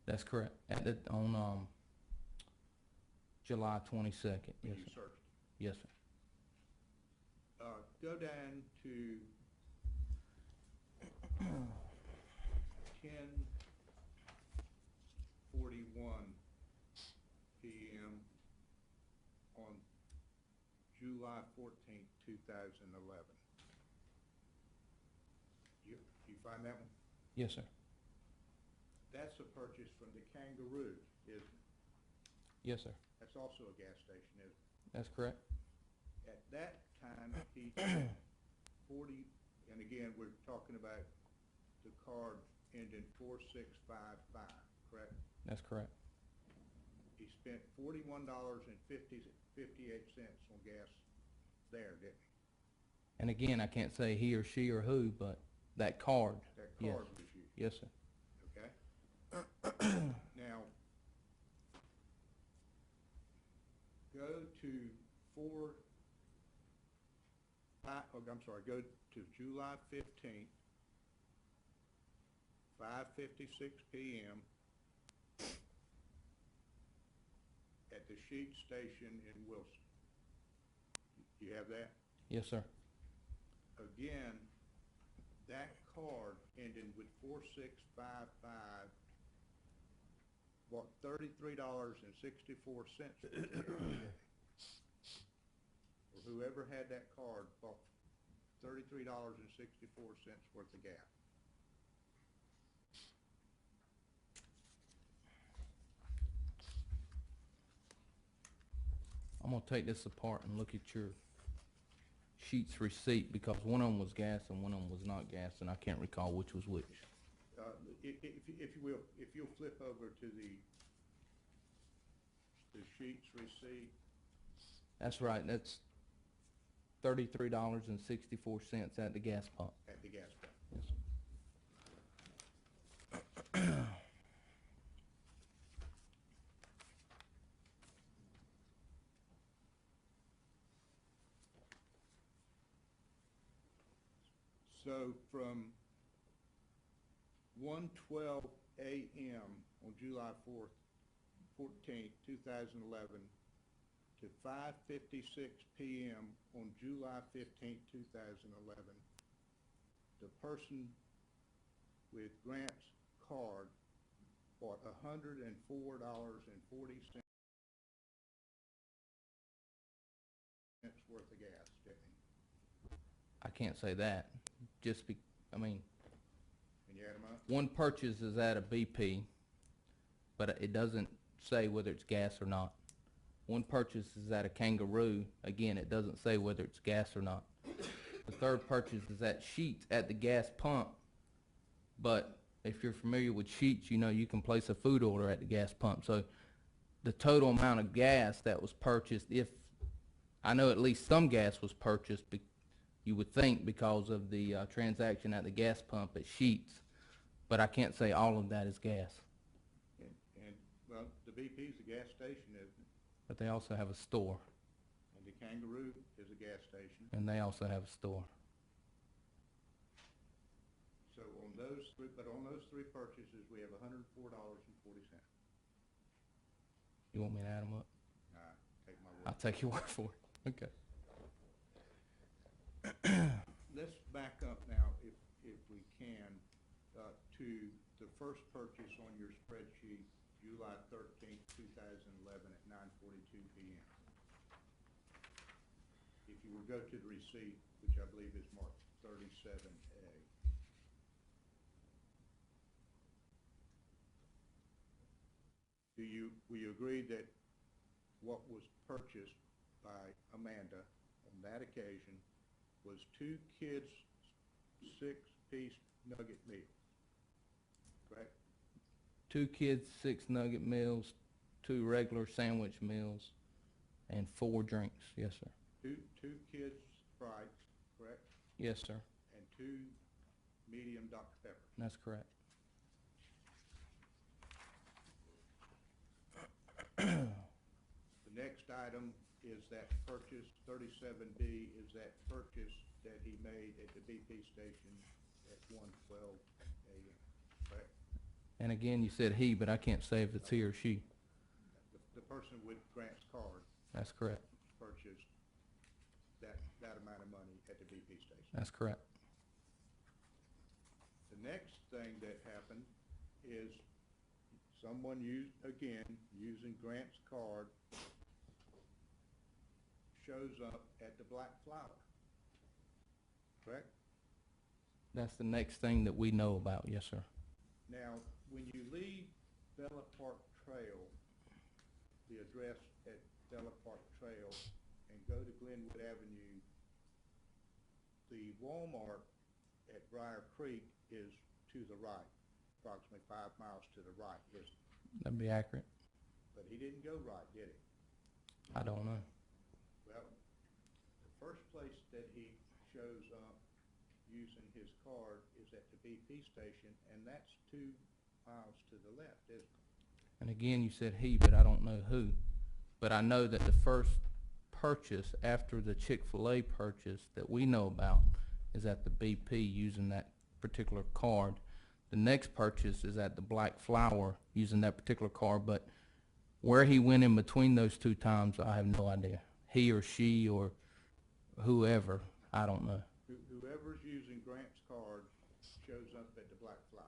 That's correct. On July 22nd. When Yes, you sir. searched it. Yes, sir. Go down to 10:41 p.m. on July 14th, 2011. You find that one? Yes, sir. That's a purchase from the Kangaroo, isn't it? Yes, sir. That's also a gas station, isn't it? That's correct. At that time, he spent 40, and again, we're talking about the card ending 4655, correct? That's correct. He spent $41.58 on gas there, didn't he? And again, I can't say he or she or who, but that card. That Yes. card was used, Yes, sir. okay? Now, go to go to July 15th, 5:56 p.m. at the Sheet Station in Wilson. You have that? Yes, sir. Again, that card ending with 4655 bought $33.64 for the gas. Or whoever had that card bought $33.64 worth of gas. I'm gonna take this apart and look at your Sheets receipt, because one of them was gas and one of them was not gas, and I can't recall which was which. If you will, if you'll flip over to the Sheets receipt, That's right. That's $33.64 at the gas pump. at the gas pump. Yes, sir. So from 1:12 a.m. on July 14th, 2011 to 5:56 p.m. on July 15th, 2011, the person with Grant's card bought $104.40 worth of gas, didn't he? I can't say that. I mean, And you add them up? one purchase is at a BP, but it doesn't say whether it's gas or not. One purchase is at a Kangaroo. Again, it doesn't say whether it's gas or not. The third purchase is at Sheets at the gas pump, but if you're familiar with Sheets, you know you can place a food order at the gas pump. So the total amount of gas that was purchased, if I know at least some gas was purchased, you would think, because of the transaction at the gas pump at Sheets, but I can't say all of that is gas. And well, the BP's a gas station, isn't it? But they also have a store, And the Kangaroo is a gas station. and they also have a store. So on those three purchases, we have $104.40. You want me to add them up? Take my I'll word. take your word for it. Okay. Let's back up now. If to the first purchase on your spreadsheet, July 13th, 2011 at 9:42 p.m. If you will go to the receipt, which I believe is marked 37A. Will you agree that what was purchased by Amanda on that occasion was 2 kids' 6-piece nugget meals, correct? 2 kids, 6 nugget meals, 2 regular sandwich meals, and 4 drinks. Yes, sir. Two kids' Sprites, correct? Yes, sir. And 2 medium Dr. Pepper. That's correct. The next item is that purchase, 37B, is that purchase that he made at the BP station at 1:12 a.m., correct? And again, you said he, but I can't say if it's he or she. The person with Grant's card That's correct. purchased that amount of money at the BP station. That's correct. The next thing that happened is someone using Grant's card, shows up at the Black Flower, correct? That's the next thing that we know about. Yes, sir. Now, when you leave Bella Park Trail, the address at Bella Park Trail, and go to Glenwood Avenue, the Walmart at Briar Creek is to the right, approximately 5 miles to the right, isn't it? That'd be accurate. But he didn't go right, did he? I don't know. Well, the first place that he shows up using his card is at the BP station, and that's 2 miles to the left, isn't it? And again, you said he, but I don't know who. But I know that the first purchase after the Chick-fil-A purchase that we know about is at the BP using that particular card. The next purchase is at the Black Flower using that particular card, but where he went in between those 2 times, I have no idea. He or she or whoever, I don't know. Whoever's using Grant's card shows up at the Black Flower.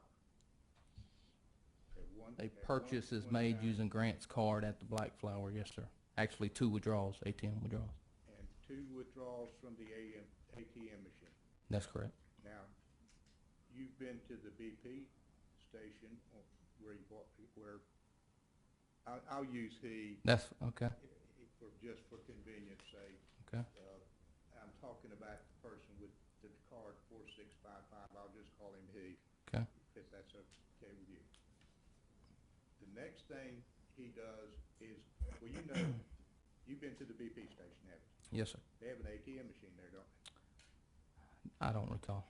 A purchase is made using Grant's card at the Black Flower, yes, sir. Actually, 2 withdrawals, ATM withdrawals. And 2 withdrawals from the ATM machine. That's correct. Now, you've been to the BP station where you bought, I'll use he. That's, okay, Just for convenience sake. okay. I'm talking about the person with the card 4655, I'll just call him he. Okay. If that's okay with you. The next thing he does is, well, you know, you've been to the BP station, haven't you? Yes, sir. They have an ATM machine there, don't they? I don't recall.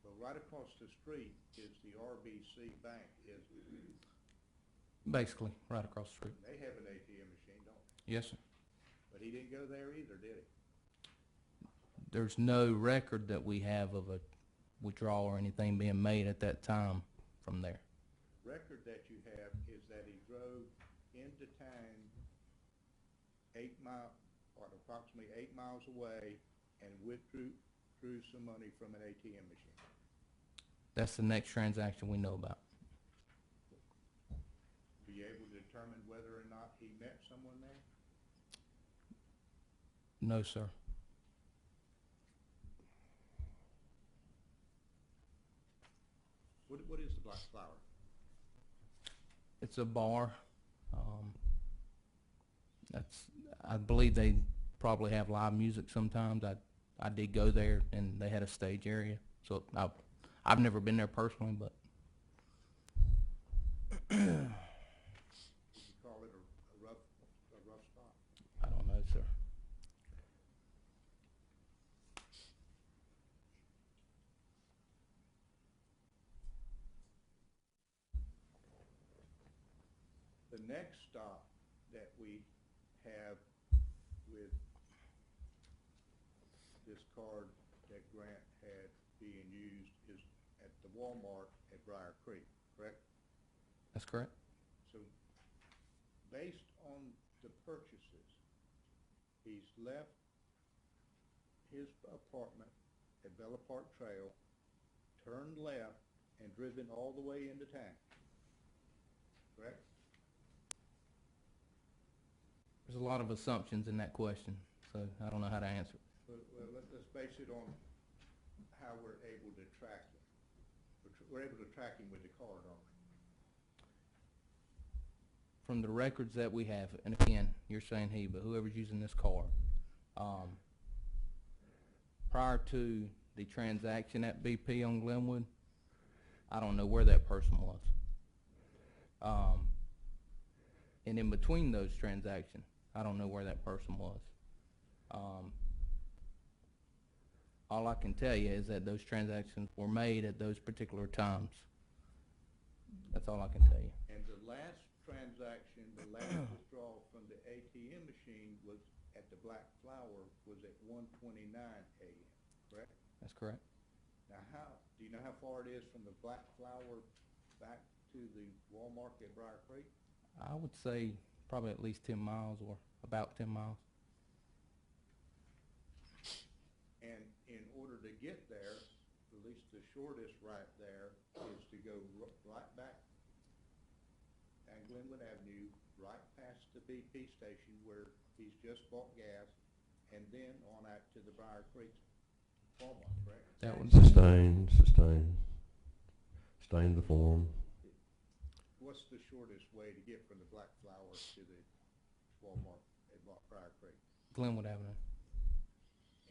Well, right across the street is the RBC Bank, Basically, right across the street. they have an ATM machine, don't they? Yes, sir. But he didn't go there either, did he? There's no record that we have of a withdrawal or anything being made at that time from there. Record that you have is that he drove into town approximately 8 miles away and withdrew some money from an ATM machine. That's the next transaction we know about. Were you able to determine whether or not he met someone there? No, sir. What is the Black Flower? It's a bar. I believe they probably have live music sometimes. I did go there, and they had a stage area. So I've never been there personally, but Would you call it a rough spot? I don't know, sir. The next stop that we have with this card that Grant had being used is at the Walmart at Briar Creek, correct? That's correct. So based on the purchases, he's left his apartment at Bella Park Trail, turned left and driven all the way into town, correct? There's a lot of assumptions in that question, so I don't know how to answer it. Well, let's base it on how we're able to track him. We're able to track him with the card, aren't we? From the records that we have, and again, you're saying he, but whoever's using this card, prior to the transaction at BP on Glenwood, I don't know where that person was. And in between those transactions, I don't know where that person was. All I can tell you is that those transactions were made at those particular times. That's all I can tell you. And the last transaction, the last withdrawal from the ATM machine was at the Black Flower was at 1:29 a.m., correct? That's correct. Now, do you know how far it is from the Black Flower back to the Walmart at Briar Creek? I would say probably at least 10 miles or about 10 miles. And in order to get there, at least the shortest right there is to go right back down Glenwood Avenue, right past the BP station where he's just bought gas, and then on out to the Briar Creek Walmart, correct? That would Sustain the form. What's the shortest way to get from the Black Flower to the Walmart at Briar Creek? Glenwood Avenue.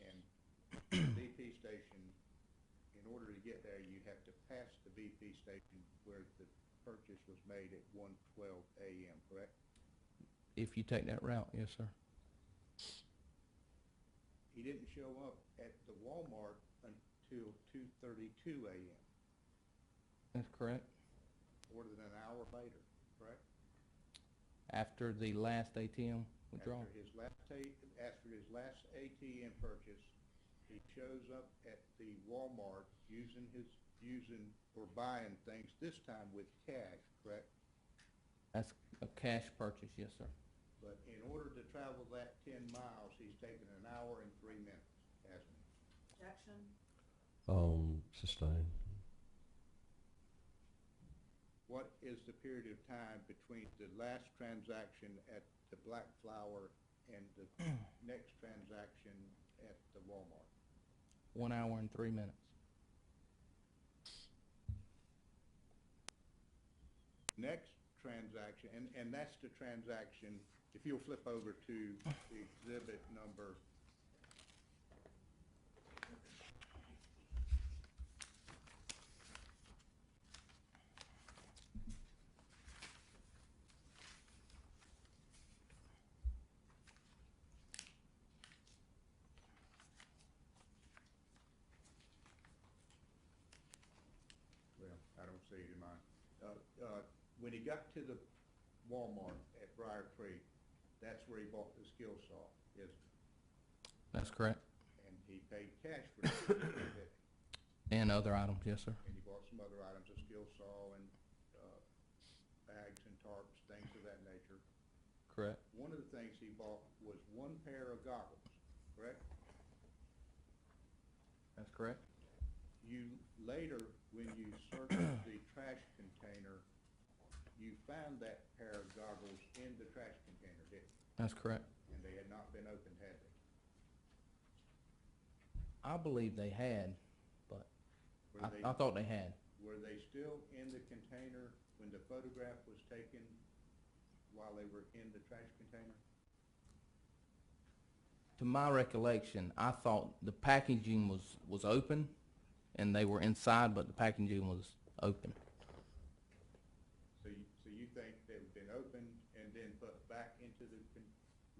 And the BP station, in order to get there, you have to pass the BP station where the purchase was made at 1:12 a.m., correct? If you take that route, yes, sir. He didn't show up at the Walmart until 2:32 a.m., That's correct. more than an hour later, correct? After the last ATM withdrawal. After his last ATM purchase, he shows up at the Walmart using or buying things, this time with cash, correct? That's a cash purchase, yes, sir. But in order to travel that 10 miles, he's taken an hour and 3 minutes, hasn't he? Objection? Sustain. What is the period of time between the last transaction at the Black Flower and the next transaction at the Walmart? 1 hour and 3 minutes. Next transaction, and that's the transaction, if you'll flip over to the exhibit number. Well, I don't see it in mine. When he got to the Walmart at Briar Creek, that's where he bought the skill saw, isn't it? That's correct. And he paid cash for it, didn't he? And other items, yes, sir. And he bought some other items, a skill saw and bags and tarps, things of that nature. Correct. One of the things he bought was one pair of goggles, correct? That's correct. You later, when you searched the trash container, you found that pair of goggles in the trash container, didn't you? That's correct. And they had not been opened, had they? I believe they had, but Were they, I thought they had. were they still in the container when the photograph was taken while they were in the trash container? To my recollection, I thought the packaging was open, and they were inside, but the packaging was open. So you think they've been opened and then put back into the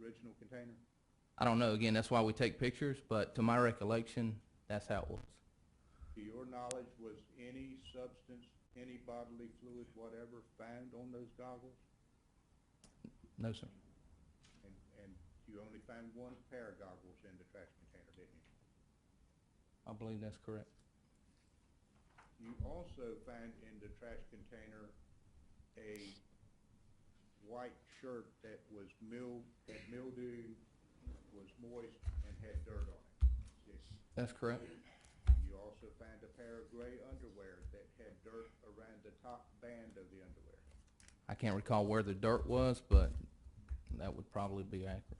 original container? I don't know. Again, that's why we take pictures, but to my recollection, that's how it was. To your knowledge, was any substance, any bodily fluid, whatever, found on those goggles? No, sir. And you only found one pair of goggles in the trash container, didn't you? I believe that's correct. You also found in the trash container a white shirt that was had mildew, was moist, and had dirt on it. That's correct. You also found a pair of gray underwear that had dirt around the top band of the underwear. I can't recall where the dirt was, but that would probably be accurate.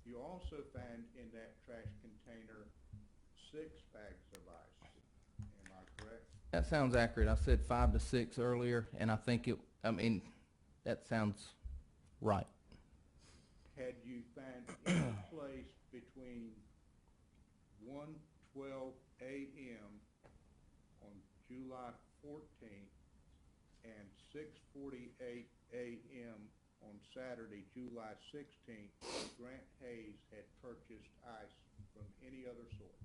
You also found in that trash container 6 bags of ice. Am I correct? That sounds accurate. I said 5 to 6 earlier, and I think that sounds right. Had you found any place between 1:12 a.m. on July 14th and 6:48 a.m. on Saturday, July 16th, Grant Hayes had purchased ice from any other source?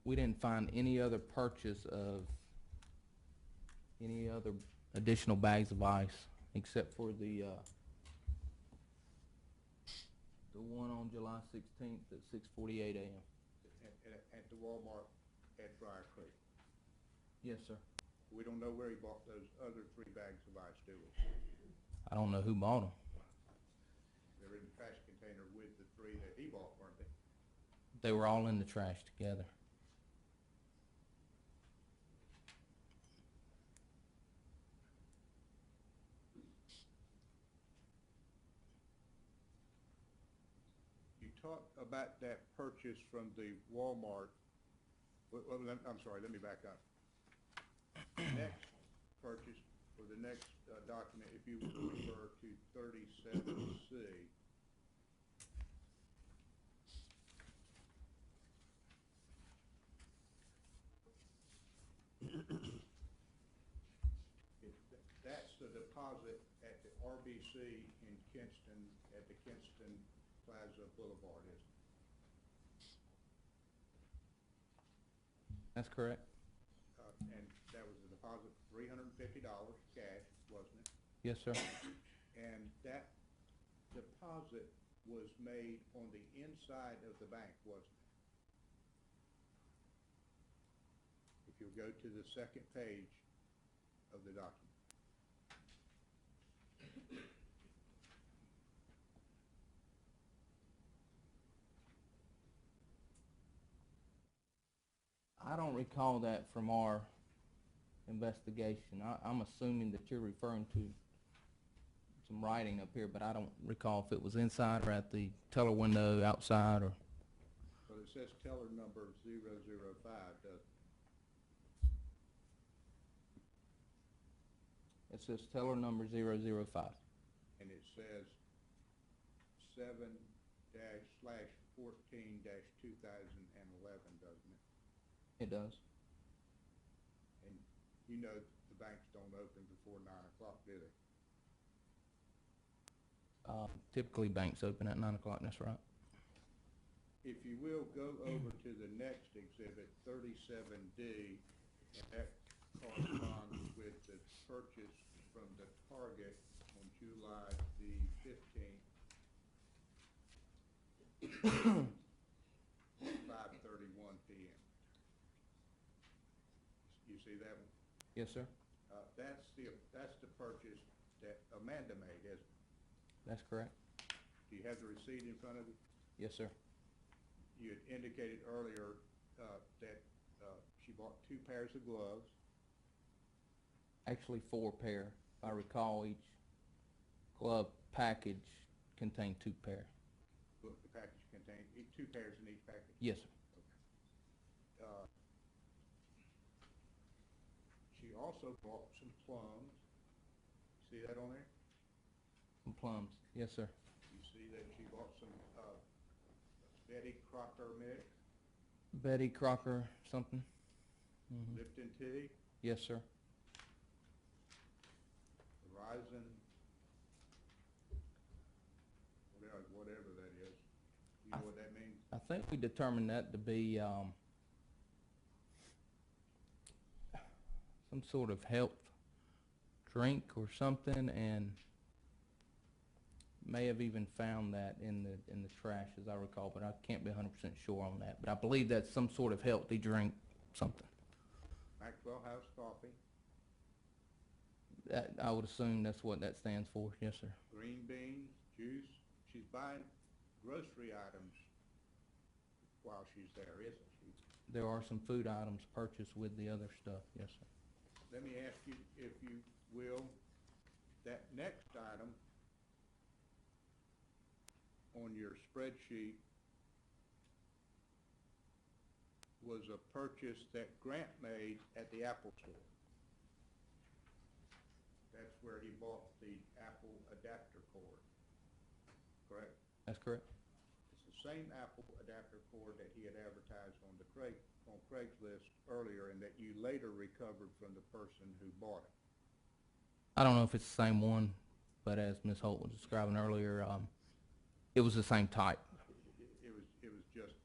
We didn't find any other purchase of any other additional bags of ice except for the one on July 16th at 6:48 a.m. At the Walmart at Briar Creek. Yes, sir. We don't know where he bought those other 3 bags of ice, do we? I don't know who bought them. They're in the trash container with the 3 that he bought, weren't they? They were all in the trash together. You talked about that purchase from the Walmart. I'm sorry, let me back up. Next purchase, or the next document, if you would refer to 37C. That's the deposit at the RBC in Kinston, at the Kinston Plaza Boulevard, isn't it? That's correct. And that was a deposit of $350 cash, wasn't it? Yes, sir. And that deposit was made on the inside of the bank, wasn't it? If you'll go to the second page of the document. I don't recall that from our investigation. I'm assuming that you're referring to some writing up here, but I don't recall if it was inside or at the teller window outside or. Well, it says teller number 005, doesn't it? It says teller number 005. And it says 7-/14-2011, doesn't it? It does. And you know the banks don't open before 9 o'clock, do they? Typically banks open at 9 o'clock, that's right. If you will, go over to the next exhibit, 37D, and that corresponds with the purchase from the Target on July the 15th, 5:31 p.m. You see that one? Yes, sir. That's the purchase that Amanda made, isn't it? That's correct. Do you have the receipt in front of you? Yes, sir. You had indicated earlier that she bought 2 pairs of gloves. Actually 4 pair. If I recall, each glove package contained 2 pair. The package contained 2 pairs in each package. Yes, sir. She also bought some plums. See that on there? Some plums. Yes, sir. You see that she bought some Betty Crocker mix, Betty Crocker something? Mm-hmm. Lipton tea, Yes, sir. Horizon, whatever that is. You know what that means? I think we determined that to be some sort of health drink or something, and may have even found that in the trash, as I recall, but I can't be 100% sure on that. But I believe that's some sort of healthy drink, something. Maxwell House Coffee, That, I would assume that's what that stands for. Yes, sir. green beans, juice. She's buying grocery items while she's there, isn't she? there are some food items purchased with the other stuff, yes, sir. Let me ask you, if you will, that next item on your spreadsheet was a purchase that Grant made at the Apple Store. That's where he bought the Apple adapter cord, correct? That's correct. It's the same Apple adapter cord that he had advertised on Craigslist earlier, and that you later recovered from the person who bought it. I don't know if it's the same one, but as Ms. Holt was describing earlier, it was the same type. It was just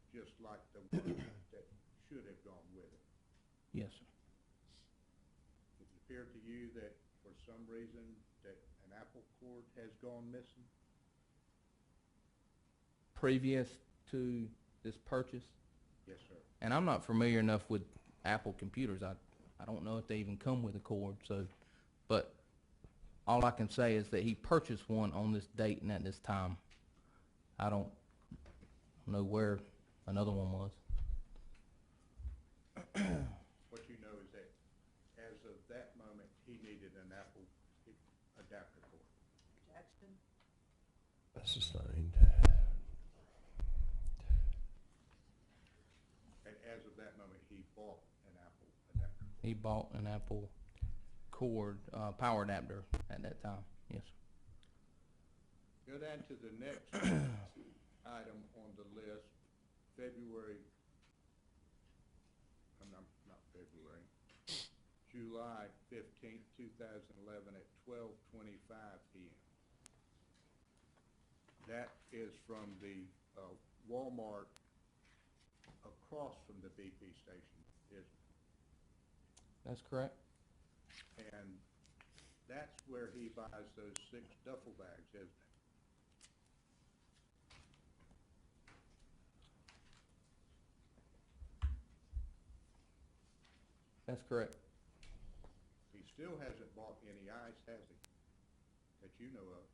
like the one that should have gone with it. Yes, sir. Does it appear to you that for some reason that an Apple cord has gone missing? Previous to this purchase, Yes, sir. and I'm not familiar enough with Apple computers. I don't know if they even come with a cord, so, but all I can say is that he purchased one on this date and at this time. I don't know where another one was. What you know is that as of that moment, he needed an Apple adapter cord. Jackson? Sustained. And as of that moment, he bought an Apple adapter cord. He bought an Apple cord, power adapter at that time, yes. Go down to the next item on the list, July 15th, 2011 at 12:25 p.m. That is from the Walmart across from the BP station, isn't it? That's correct. And that's where he buys those 6 duffel bags, isn't it? That's correct. He still hasn't bought any ice, has he? That you know of.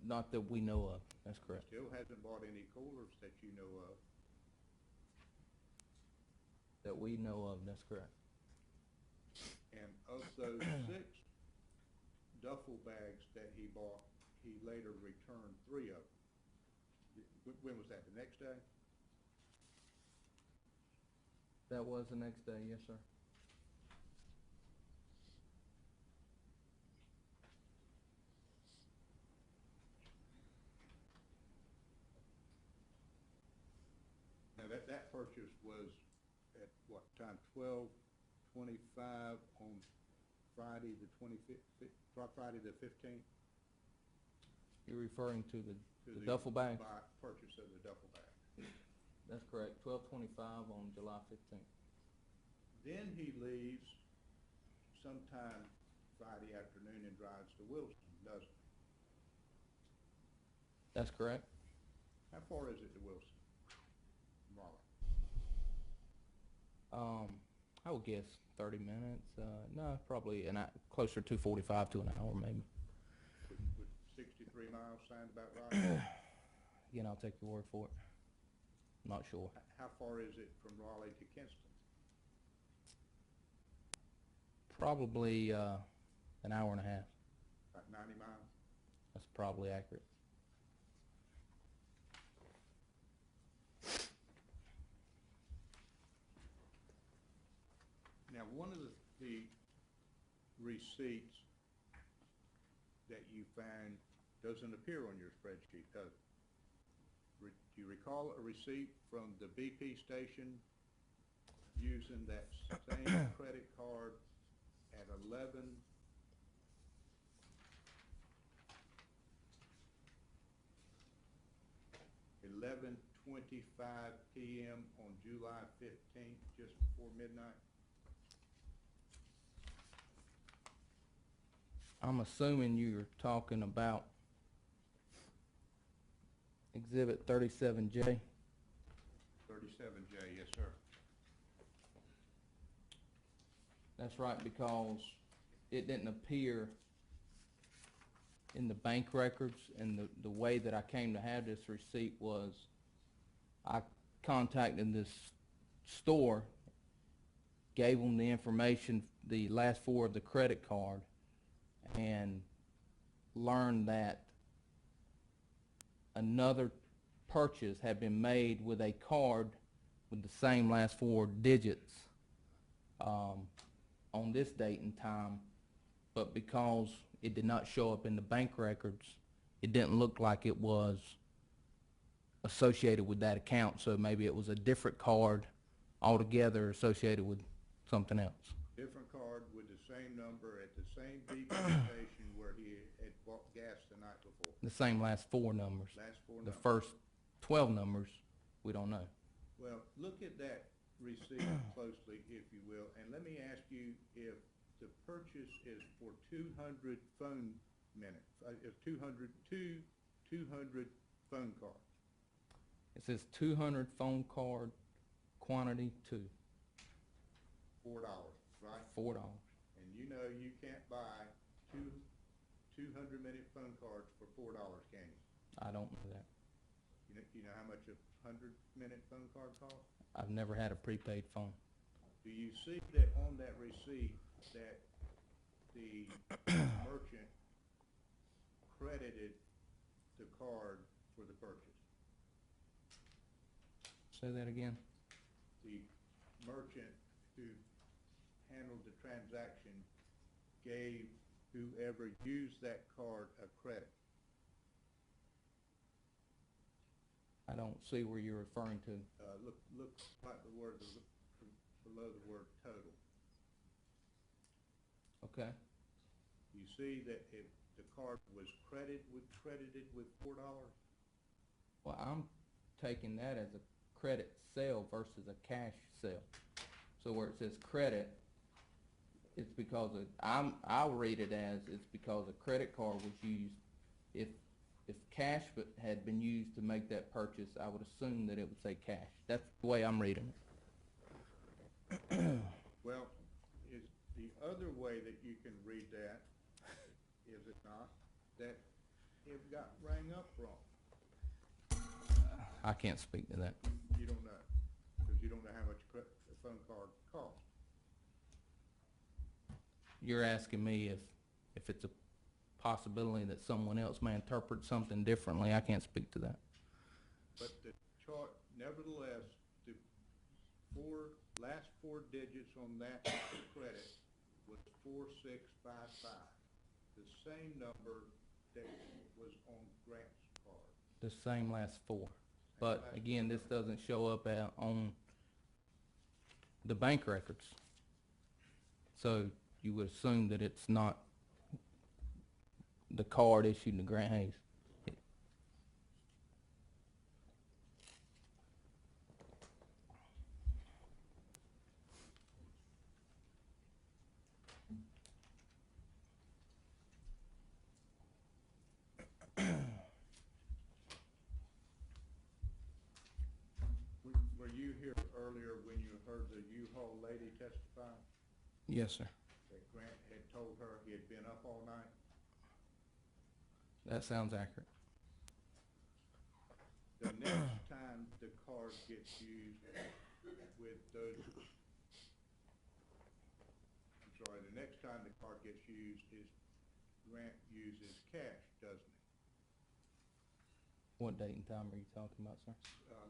Not that we know of. That's correct. Still hasn't bought any coolers that you know of. That we know of, that's correct. And of those 6 duffel bags that he bought, he later returned 3 of them. When was that, the next day? That was the next day, yes, sir. Now, that purchase was at what time, 12:25 on Friday the 25th, Friday the 15th? You're referring to To the duffel bag? Purchase of the duffel bag. That's correct, 12:25 on July 15th. Then he leaves sometime Friday afternoon and drives to Wilson, doesn't he? That's correct. How far is it to Wilson? Raleigh. I would guess 30 minutes. No, probably closer to 45 to an hour, maybe. Would 63 miles sound about right? Again, I'll take your word for it. I'm not sure. How far is it from Raleigh to Kinston? Probably an hour and a half. About 90 miles? That's probably accurate. Now, one of the receipts that you find doesn't appear on your spreadsheet, does it? Do you recall a receipt from the BP station using that same credit card at 11:25 p.m. on July 15th, just before midnight? I'm assuming you're talking about Exhibit 37J. 37J, yes, sir. That's right, because it didn't appear in the bank records, and the way that I came to have this receipt was I contacted this store gave them the information, the last four of the credit card, and learned that another purchase had been made with a card with the same last four digits on this date and time, but because it did not show up in the bank records, it didn't look like it was associated with that account, so maybe it was a different card altogether associated with something else. Different card with the same number at the same BP station where he had bought gas the night before. The same last four numbers. Last four The numbers. first 12 numbers, we don't know. Well, look at that receipt closely, if you will, and let me ask you if the purchase is for 200 phone minutes, 200 phone cards. It says 200 phone card quantity two, $4, right? $4. And you know you can't buy 200-minute phone cards for $4, can you? I don't know that. You know how much a 100-minute phone card costs? I've never had a prepaid phone. Do you see that on that receipt that the merchant credited the card for the purchase? Say that again? The merchant who handled the transaction gave whoever used that card a credit. I don't see where you're referring to. Look like the word, below the word total. Okay. You see that if the card was credited with $4? Well, I'm taking that as a credit sale versus a cash sale. So where it says credit, it's because I'll read it as it's because a credit card was used. If cash had been used to make that purchase, I would assume that it would say cash. That's the way I'm reading it. Well, is the other way that you can read that, is it not, that it got rang up wrong? I can't speak to that. You don't know, because you don't know how much a phone card costs. You're asking me if it's a possibility that someone else may interpret something differently. I can't speak to that. But the chart, nevertheless, the last four digits on that credit was 4655, the same number that was on Grant's card. The same last four. But again, this doesn't show up on the bank records. So you would assume that it's not the card issued to Grant Hayes. Were you here earlier when you heard the U-Haul lady testify Yes, sir. that Grant had told her he had been up all night? That sounds accurate. The next time the card gets used with those, I'm sorry, the next time the card gets used is Grant uses cash, doesn't he? What date and time are you talking about, sir?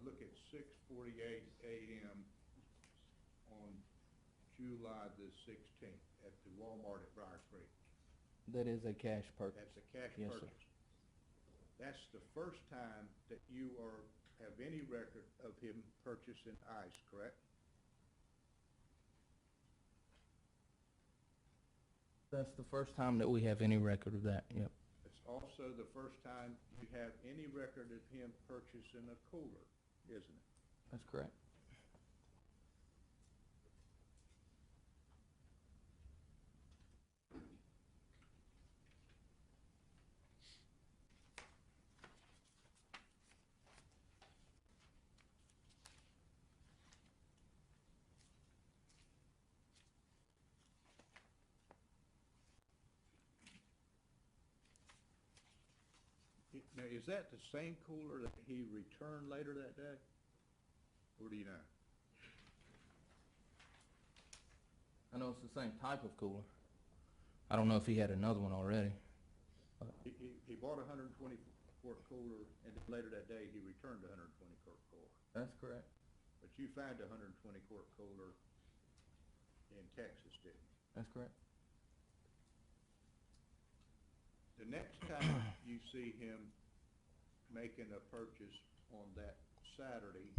Look at 6:48 a.m. on July the 16th at the Walmart at Briar Creek. That is a cash purchase. That's a cash Yes, sir. purchase. That's the first time that you have any record of him purchasing ice, correct? That's the first time that we have any record of that, yep. It's also the first time you have any record of him purchasing a cooler, isn't it? That's correct. Now, is that the same cooler that he returned later that day? Or do you know? I know it's the same type of cooler. I don't know if he had another one already. He bought a 120 quart cooler, and then later that day, he returned a 120 quart cooler. That's correct. But you found a 120 quart cooler in Texas, didn't you? That's correct. The next time you see him making a purchase on that Saturday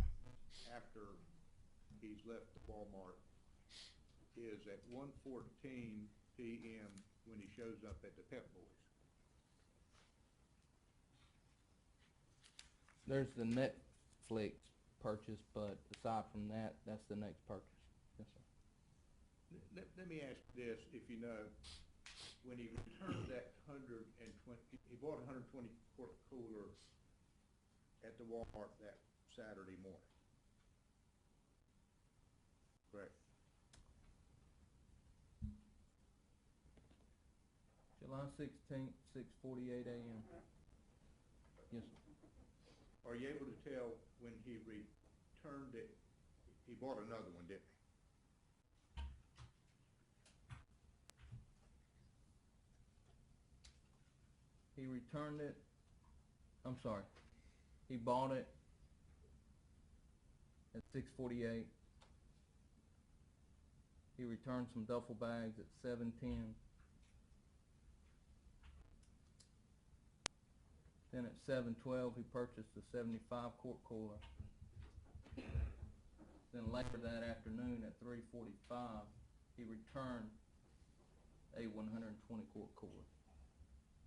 after he's left the Walmart is at 1:14 p.m. when he shows up at the Pep Boys. There's the Netflix purchase, but aside from that, that's the next purchase. Yes, sir. Let me ask this, if you know, when he returned that 120, he bought a 120 quart cooler at the Walmart that Saturday morning. Correct. July 16th, 6:48 a.m. Yes, sir. Are you able to tell when he returned it, he bought another one, didn't he? He returned it. I'm sorry. He bought it at 6:48. He returned some duffel bags at 7:10. Then at 7:12, he purchased a 75 quart cooler. Then later that afternoon at 3:45, he returned a 120 quart cooler.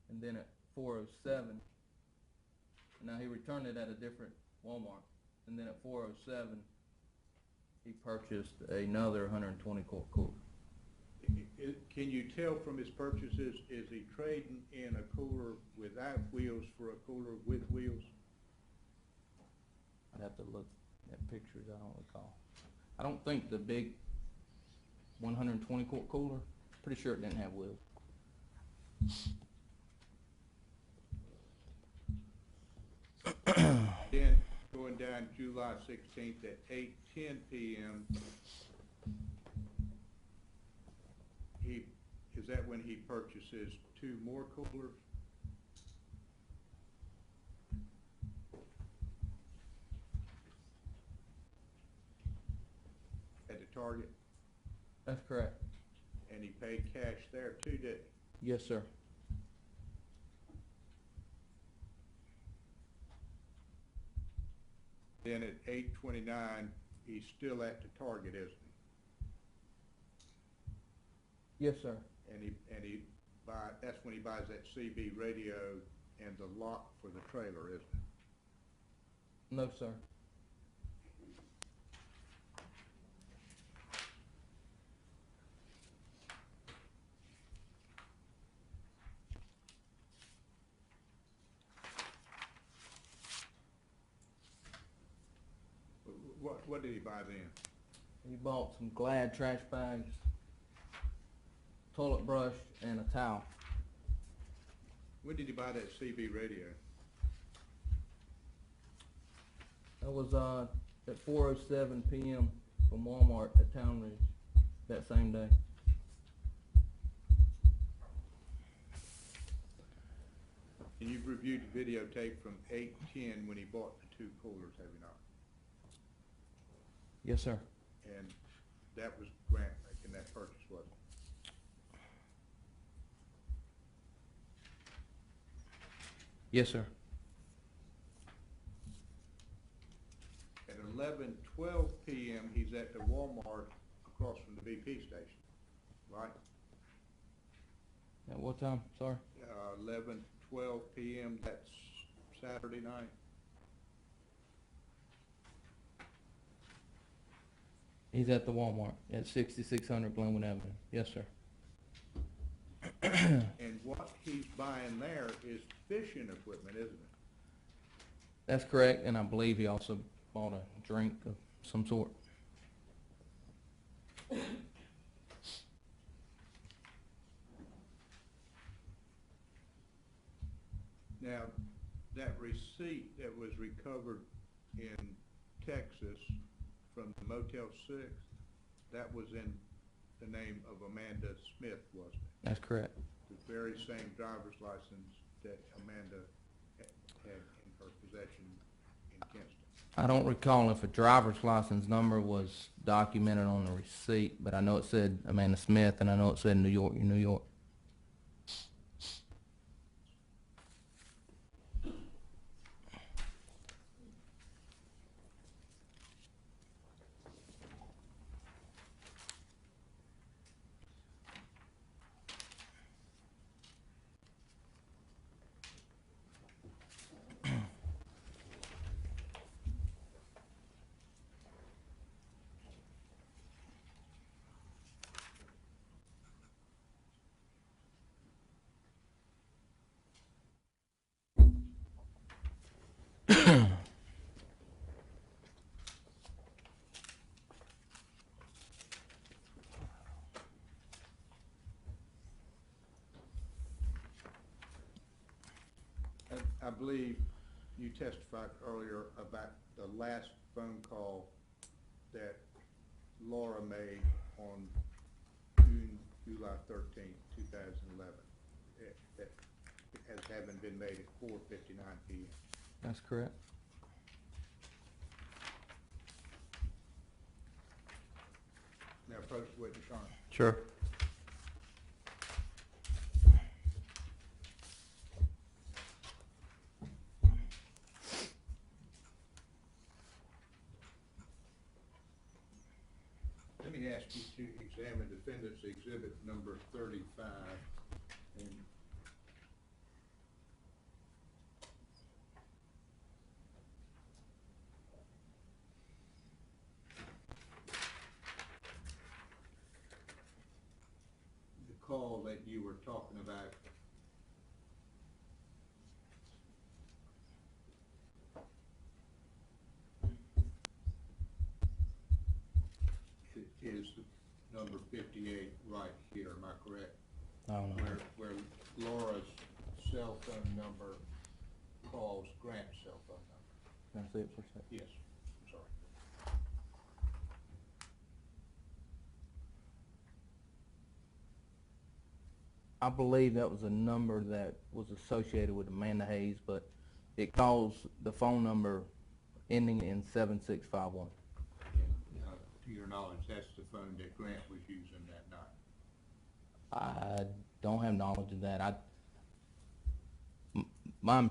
And then at 4:07, now he returned it at a different Walmart. And then at 4:07, he purchased another 120 quart cooler. Can you tell from his purchases, is he trading in a cooler without wheels for a cooler with wheels? I'd have to look at pictures, I don't recall. I don't think the big 120 quart cooler, pretty sure it didn't have wheels. Then going down July 16th at 8:10 p.m., is that when he purchases 2 more coolers? At the Target? That's correct. And he paid cash there too, didn't he? Yes, sir. Then at 8:29, he's still at the Target, isn't Yes, sir. he? That's when he buys that CB radio and the lock for the trailer, isn't it? No, sir. What did he buy then? He bought some Glad trash bags, toilet brush, and a towel. When did he buy that CB radio? That was at 4:07 p.m. from Walmart at Town Ridge that same day. And you've reviewed the videotape from 8:10 when he bought the 2 coolers, have you not? Yes, sir. And that was Grant making that purchase, wasn't it? Yes, sir. At 11:12 p.m., he's at the Walmart across from the BP station, right? At what time? Sorry. 11:12 p.m., that's Saturday night. He's at the Walmart at 6600 Glenwood Avenue. Yes, sir. And what he's buying there is fishing equipment, isn't it? That's correct, and I believe he also bought a drink of some sort. Now, that receipt that was recovered in Texas from the Motel 6, that was in the name of Amanda Smith, wasn't it? That's correct. The very same driver's license that Amanda had in her possession in Kinston. I don't recall if a driver's license number was documented on the receipt, but I know it said Amanda Smith, and I know it said New York, New York. I believe you testified earlier about the last phone call that Laura made on July 13th, 2011, that as having been made at 4:59 p.m. That's correct. Now approach the witness, Your Honor. Sure. Let me ask you to examine defendant's exhibit number 35 and the call that you were talking about. Is the number 58 right here, am I correct? I don't know. Where Laura's cell phone number calls Grant's cell phone number. Can I see it for a second? Yes, I'm sorry. I believe that was a number that was associated with Amanda Hayes, but it calls the phone number ending in 7651. To your knowledge, that's the phone that Grant was using that night. I don't have knowledge of that. My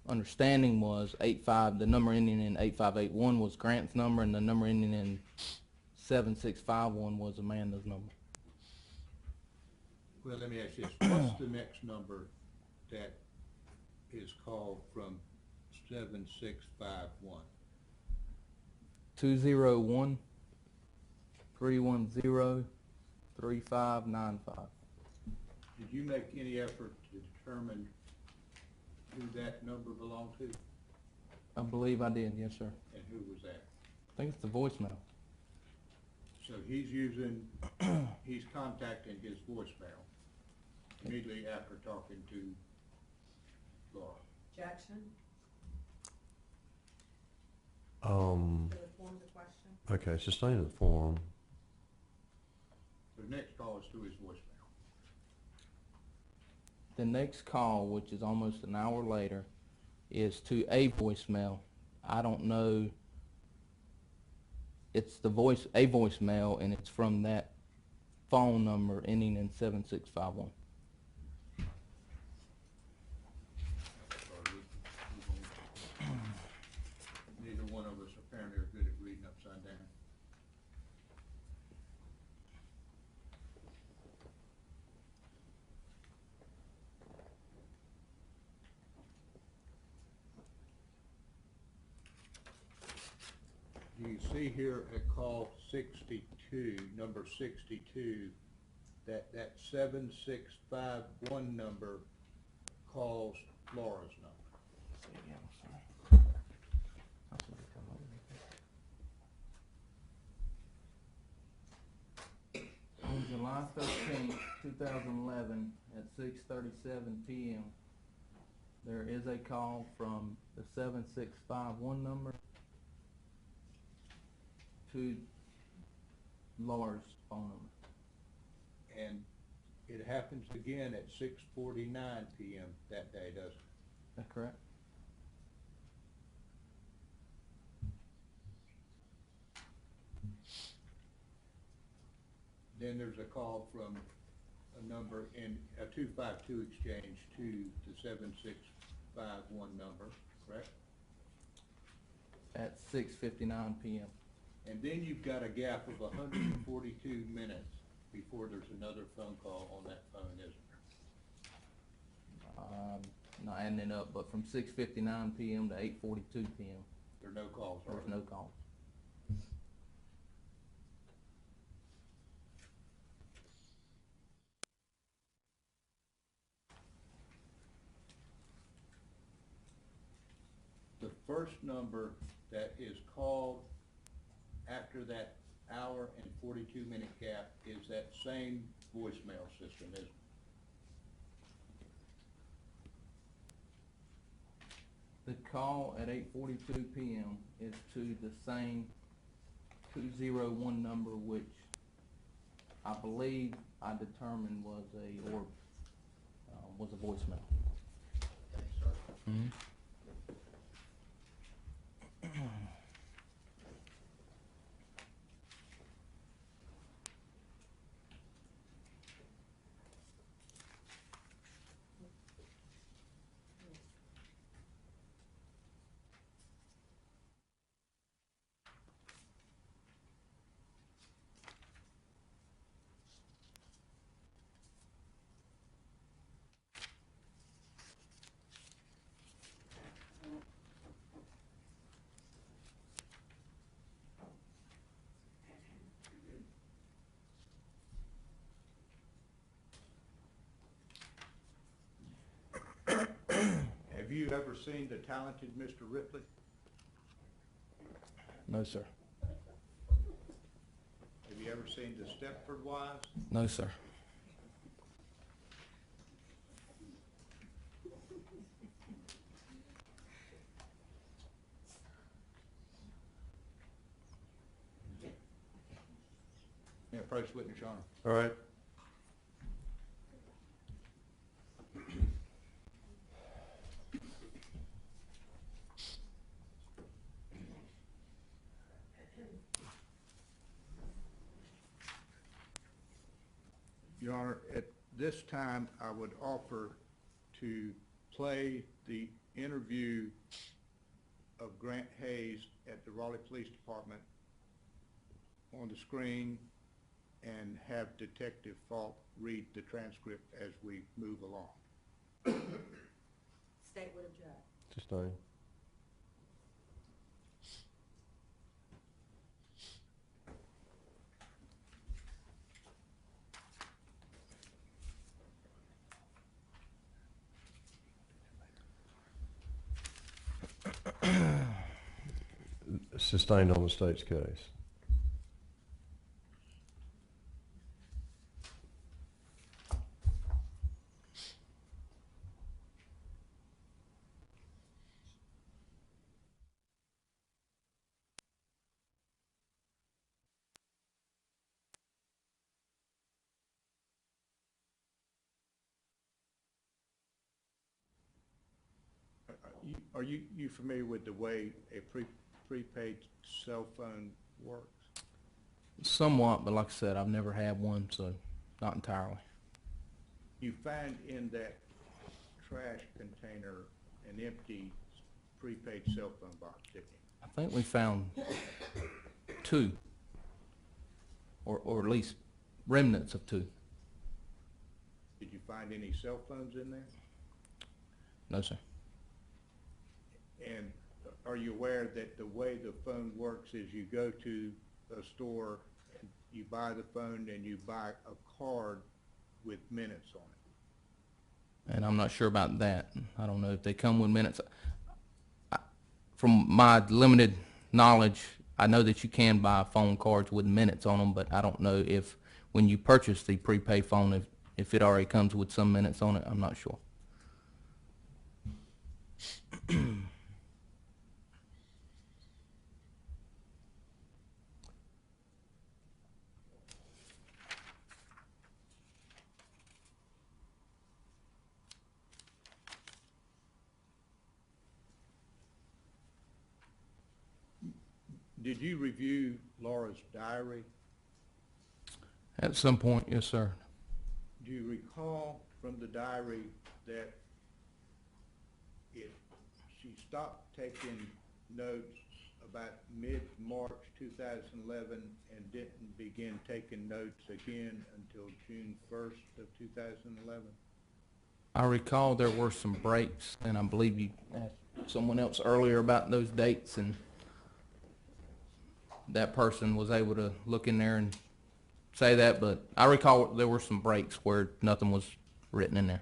understanding was the number ending in 8581 was Grant's number, and the number ending in 7651 was Amanda's number. Well, let me ask you this, what's the next number that is called from 7651? 201 310 3595. Did you make any effort to determine who that number belonged to, I believe I did, yes, sir. and who was that? I think it's the voicemail. So he's contacting his voicemail immediately after talking to Laura. Jackson, Um, for the form of the question? okay, sustain the form. The next call is to his voicemail. The next call, which is almost an hour later, is to a voicemail. I don't know. It's a voicemail, and it's from that phone number ending in 7651. Neither one of us apparently are good at reading upside down. Do you see here at call 62, number 62, that 7651 number calls Laura's number? On July 13th, 2011, at 6:37 p.m., there is a call from the 7651 number to Laura's phone number. And it happens again at 6:49 PM that day, doesn't it? That's correct. Then there's a call from a number in a 252 exchange to the 7651 number, correct? At 6:59 p.m. And then you've got a gap of 142 minutes before there's another phone call on that phone, isn't there? Not adding it up, but from 6:59 p.m. to 8:42 p.m. There are no calls, there are was there? no call. The first number that is called after that hour and 42-minute gap is that same voicemail system, isn't it? The call at 8:42 p.m. is to the same 201 number, which I believe I determined was a voicemail. Thanks, sir. Have you ever seen the talented Mr. Ripley? No, sir. Have you ever seen the Stepford Wives? No, sir. Yeah, approach witness, Your Honor. All right. Your Honor, at this time, I would offer to play the interview of Grant Hayes at the Raleigh Police Department on the screen and have Detective Falk read the transcript as we move along. State would object. Sustain. Sustained on the state's case. Are you familiar with the way a prepaid cell phone works? Somewhat, but like I said, I've never had one, so not entirely. You find in that trash container an empty prepaid cell phone box, didn't you? I think we found two, or at least remnants of two. Did you find any cell phones in there? No, sir. And are you aware that the way the phone works is you go to a store and you buy the phone and you buy a card with minutes on it? And I'm not sure about that. I don't know if they come with minutes. From my limited knowledge, I know that you can buy phone cards with minutes on them, but I don't know if when you purchase the prepaid phone, if it already comes with some minutes on it. I'm not sure. Did you review Laura's diary? At some point, yes, sir. Do you recall from the diary that she stopped taking notes about mid-March 2011 and didn't begin taking notes again until June 1st of 2011? I recall there were some breaks, and I believe you asked someone else earlier about those dates, and that person was able to look in there and say that, but I recall there were some breaks where nothing was written in there.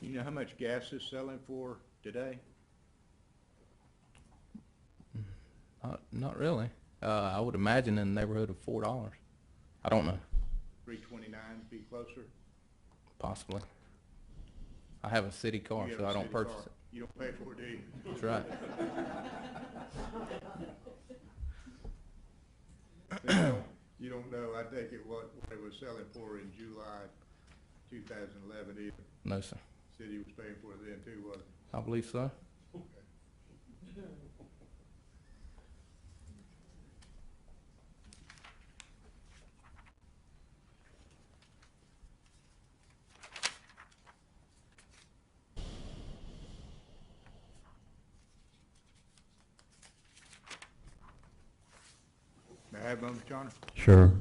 You know how much gas is selling for today? Not really. I would imagine in the neighborhood of $4. I don't know. $3.29, be closer? Possibly. I have a city car, You have so a I don't city purchase car. it. You don't pay for it, do you? That's right. You don't know, I take it what it was selling for in July 2011 either. No, sir. City was paying for it then too, wasn't it? I believe so. May I have a moment, Your Honor? Sure.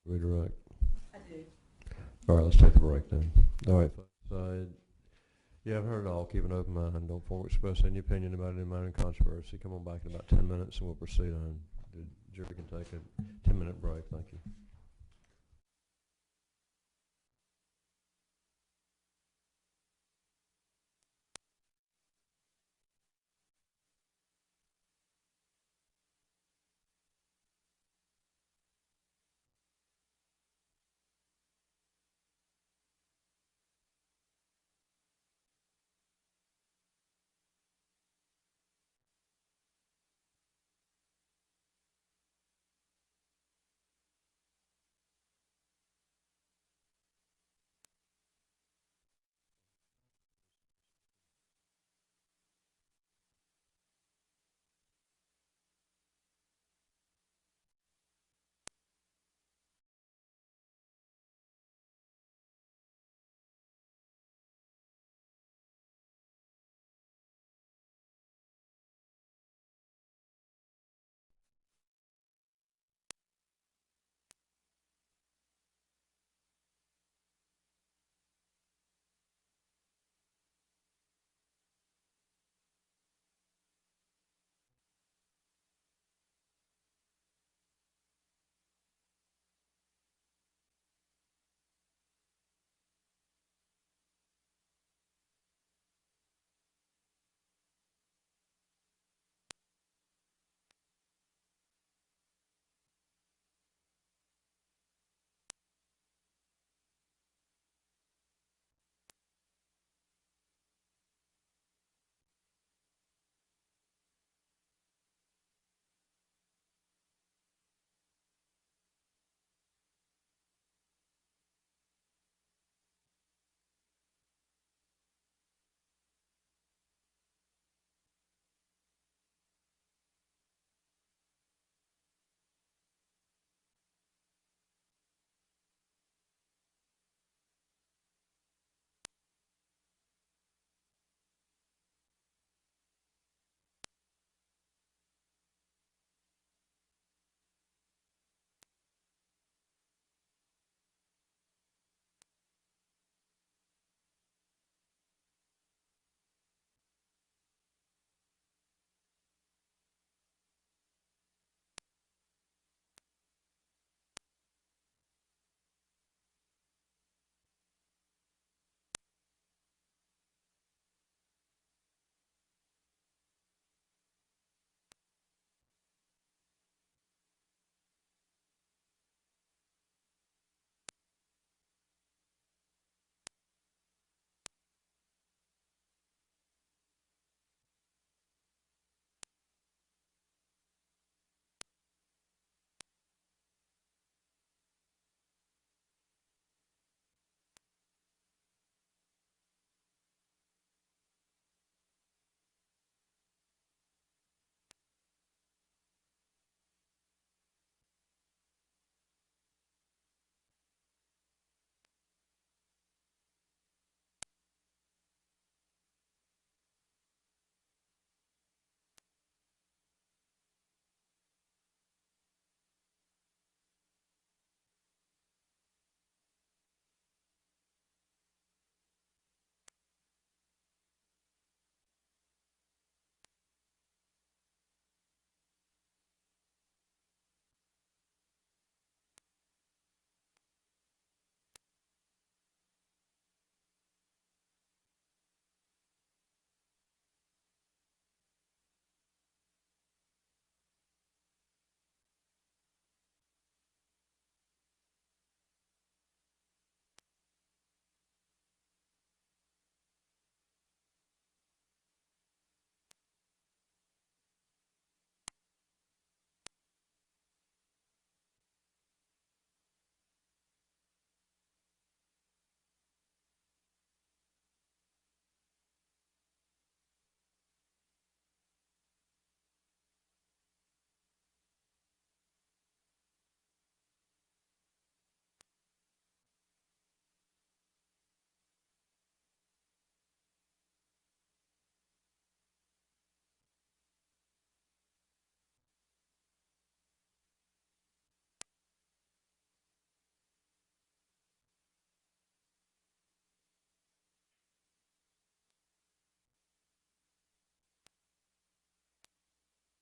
Redirect. I do. All right, let's take a break then. All right, folks. You haven't heard it all. Keep an open mind. Don't forward express any opinion about any minor controversy. Come on back in about 10 minutes and we'll proceed on. The jury can take a 10-minute break. Thank you.